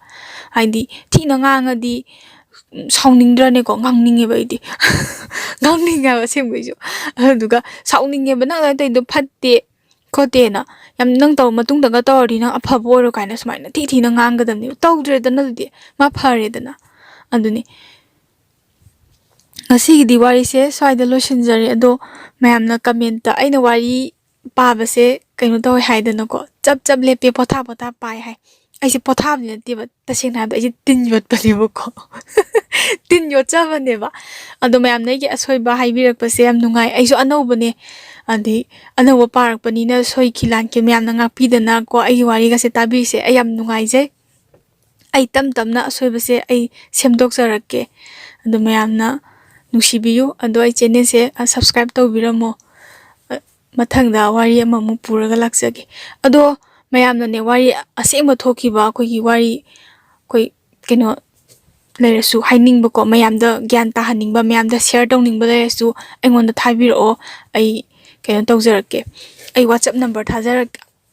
ꯍꯥꯏꯗꯤ ꯊꯤꯅ ꯉꯥꯡꯉꯗꯤ ꯁꯥꯎꯅꯤꯡꯗ꯭ꯔꯅꯦꯀꯣ ꯉꯥꯡꯅꯤꯡꯉꯦꯕ ꯑꯩꯗꯤ ꯉꯥꯡꯅꯤꯡꯉꯦꯕ ꯑꯁꯦꯡꯕꯩꯁꯨ ꯑꯗꯨꯗꯨꯒ ꯁꯥꯎꯅꯤꯡꯉꯦꯕ ꯅꯪ ꯑꯗꯨꯃꯥꯏꯅ ꯇꯧꯔꯤꯗꯣ ꯐꯠꯇꯦ ꯈꯣꯠꯇꯦꯅ ꯌꯥꯝ ꯅꯪ ꯇꯧꯔ ꯃꯇꯨꯡꯗꯒ ꯇꯧꯔꯗꯤ ꯅꯪ ꯑꯐꯕ ꯑꯣꯏꯔꯣ ꯀꯥꯏꯅ ꯁꯨꯃꯥꯏꯅ ꯊꯤꯅ ꯉꯥꯡꯒꯗꯕꯅꯦꯕ ꯇꯧꯗ꯭ꯔꯦꯗꯅ ꯑꯗꯨꯗꯤ ꯃꯥ ꯐꯔꯦꯗꯅ ꯑꯗꯨꯅꯤ ꯉꯁꯤꯒꯤꯗꯤ ꯋꯥꯔꯤꯁꯦ ꯁ꯭ꯋꯥꯏꯗ ꯂꯣꯏꯁꯤꯟꯖꯔꯦ ꯑꯗꯣ ꯃꯌꯥꯝꯅ ꯀꯃꯦꯟꯇ ꯑꯩꯅ ꯋꯥꯔꯤ ꯄꯥꯕꯁꯦ ꯀꯩꯅꯣ ꯇꯧꯋꯦ ꯍꯥꯏꯗꯅꯀꯣ ꯆꯞ ꯂꯦꯞꯄꯦ ꯄꯣꯊꯥ ꯄꯥꯏ ꯍꯥꯏ ꯑꯩꯁꯦ ꯄꯣꯊꯥꯕꯗꯤ ꯅꯠꯇꯦꯕ ꯇꯁꯦꯡꯅ ꯍꯥꯏꯕꯗ ꯑꯩꯁꯦ ꯇꯤꯟ ꯌꯣꯠꯄꯅꯦꯕꯀꯣ ꯇꯤꯟ ꯌꯣꯠꯆꯕꯅꯦꯕ ꯑꯗꯣ ꯃꯌꯥꯝꯅ ꯑꯩꯒꯤ ꯑꯁꯣꯏꯕ ꯍꯥꯏꯕꯤꯔꯛꯄꯁꯦ ꯌꯥꯝ ꯅꯨꯡꯉꯥꯏ ꯑꯩꯁꯨ ꯑꯅꯧꯕꯅꯦ ꯑꯗꯩ ꯑꯅꯧꯕ ꯄꯥꯔꯛꯄꯅꯤꯅ ꯁꯣꯏꯈꯤ ꯂꯥꯟꯈꯤ ꯃꯌꯥꯝꯅ ꯉꯥꯛꯄꯤꯗꯅꯀꯣ ꯑꯩꯒꯤ ꯋꯥꯔꯤꯒꯁꯦ ꯇꯥꯕꯤꯔꯤꯁꯦ ꯑꯩ ꯌꯥꯝ ꯅꯨꯡꯉꯥꯏꯖꯩ ꯑꯩ ꯇꯞꯅ ꯑꯁꯣꯏꯕꯁꯦ ꯑꯩ ꯁꯦꯝꯗꯣꯛꯆꯔꯛꯀꯦ ꯑꯗꯣ ꯃꯌꯥꯝꯅ ꯅꯨꯡꯁꯤꯕꯤꯌꯨ ꯑꯗꯣ ꯑꯩ ꯆꯦꯅꯦꯜꯁꯦ ꯁꯕꯁꯀ꯭ꯔꯥꯏꯕ ꯇꯧꯕꯤꯔꯝꯃꯣ ꯃꯊꯪꯗ ꯋꯥꯔꯤ ꯑꯃꯃꯨꯛ ꯄꯨꯔꯒ ꯂꯥꯛꯆꯒꯦ ꯑꯗꯣ ꯃꯌꯥꯝꯅꯅꯦ ꯋꯥꯔꯤ ꯑꯁꯦꯡꯕ ꯊꯣꯛꯈꯤꯕ ꯑꯩꯈꯣꯏꯒꯤ ꯋꯥꯔꯤ ꯑꯩꯈꯣꯏ ꯀꯩꯅꯣ ꯂꯩꯔꯁꯨ ꯍꯥꯏꯅꯤꯡꯕꯀꯣ ꯃꯌꯥꯝꯗ ꯒ꯭ꯌꯥꯟ ꯇꯥꯍꯟꯅꯤꯡꯕ ꯃꯌꯥꯝꯗ ꯁꯤꯌꯔ ꯇꯧꯅꯤꯡꯕ ꯂꯩꯔꯁꯨ ꯑꯩꯉꯣꯟꯗ ꯊꯥꯕꯤꯔꯛꯑꯣ ꯑꯩ ꯀꯩꯅꯣ ꯇꯧꯖꯔꯛꯀꯦ ꯑꯩ ꯋꯥꯆꯞ ꯅꯝꯕꯔ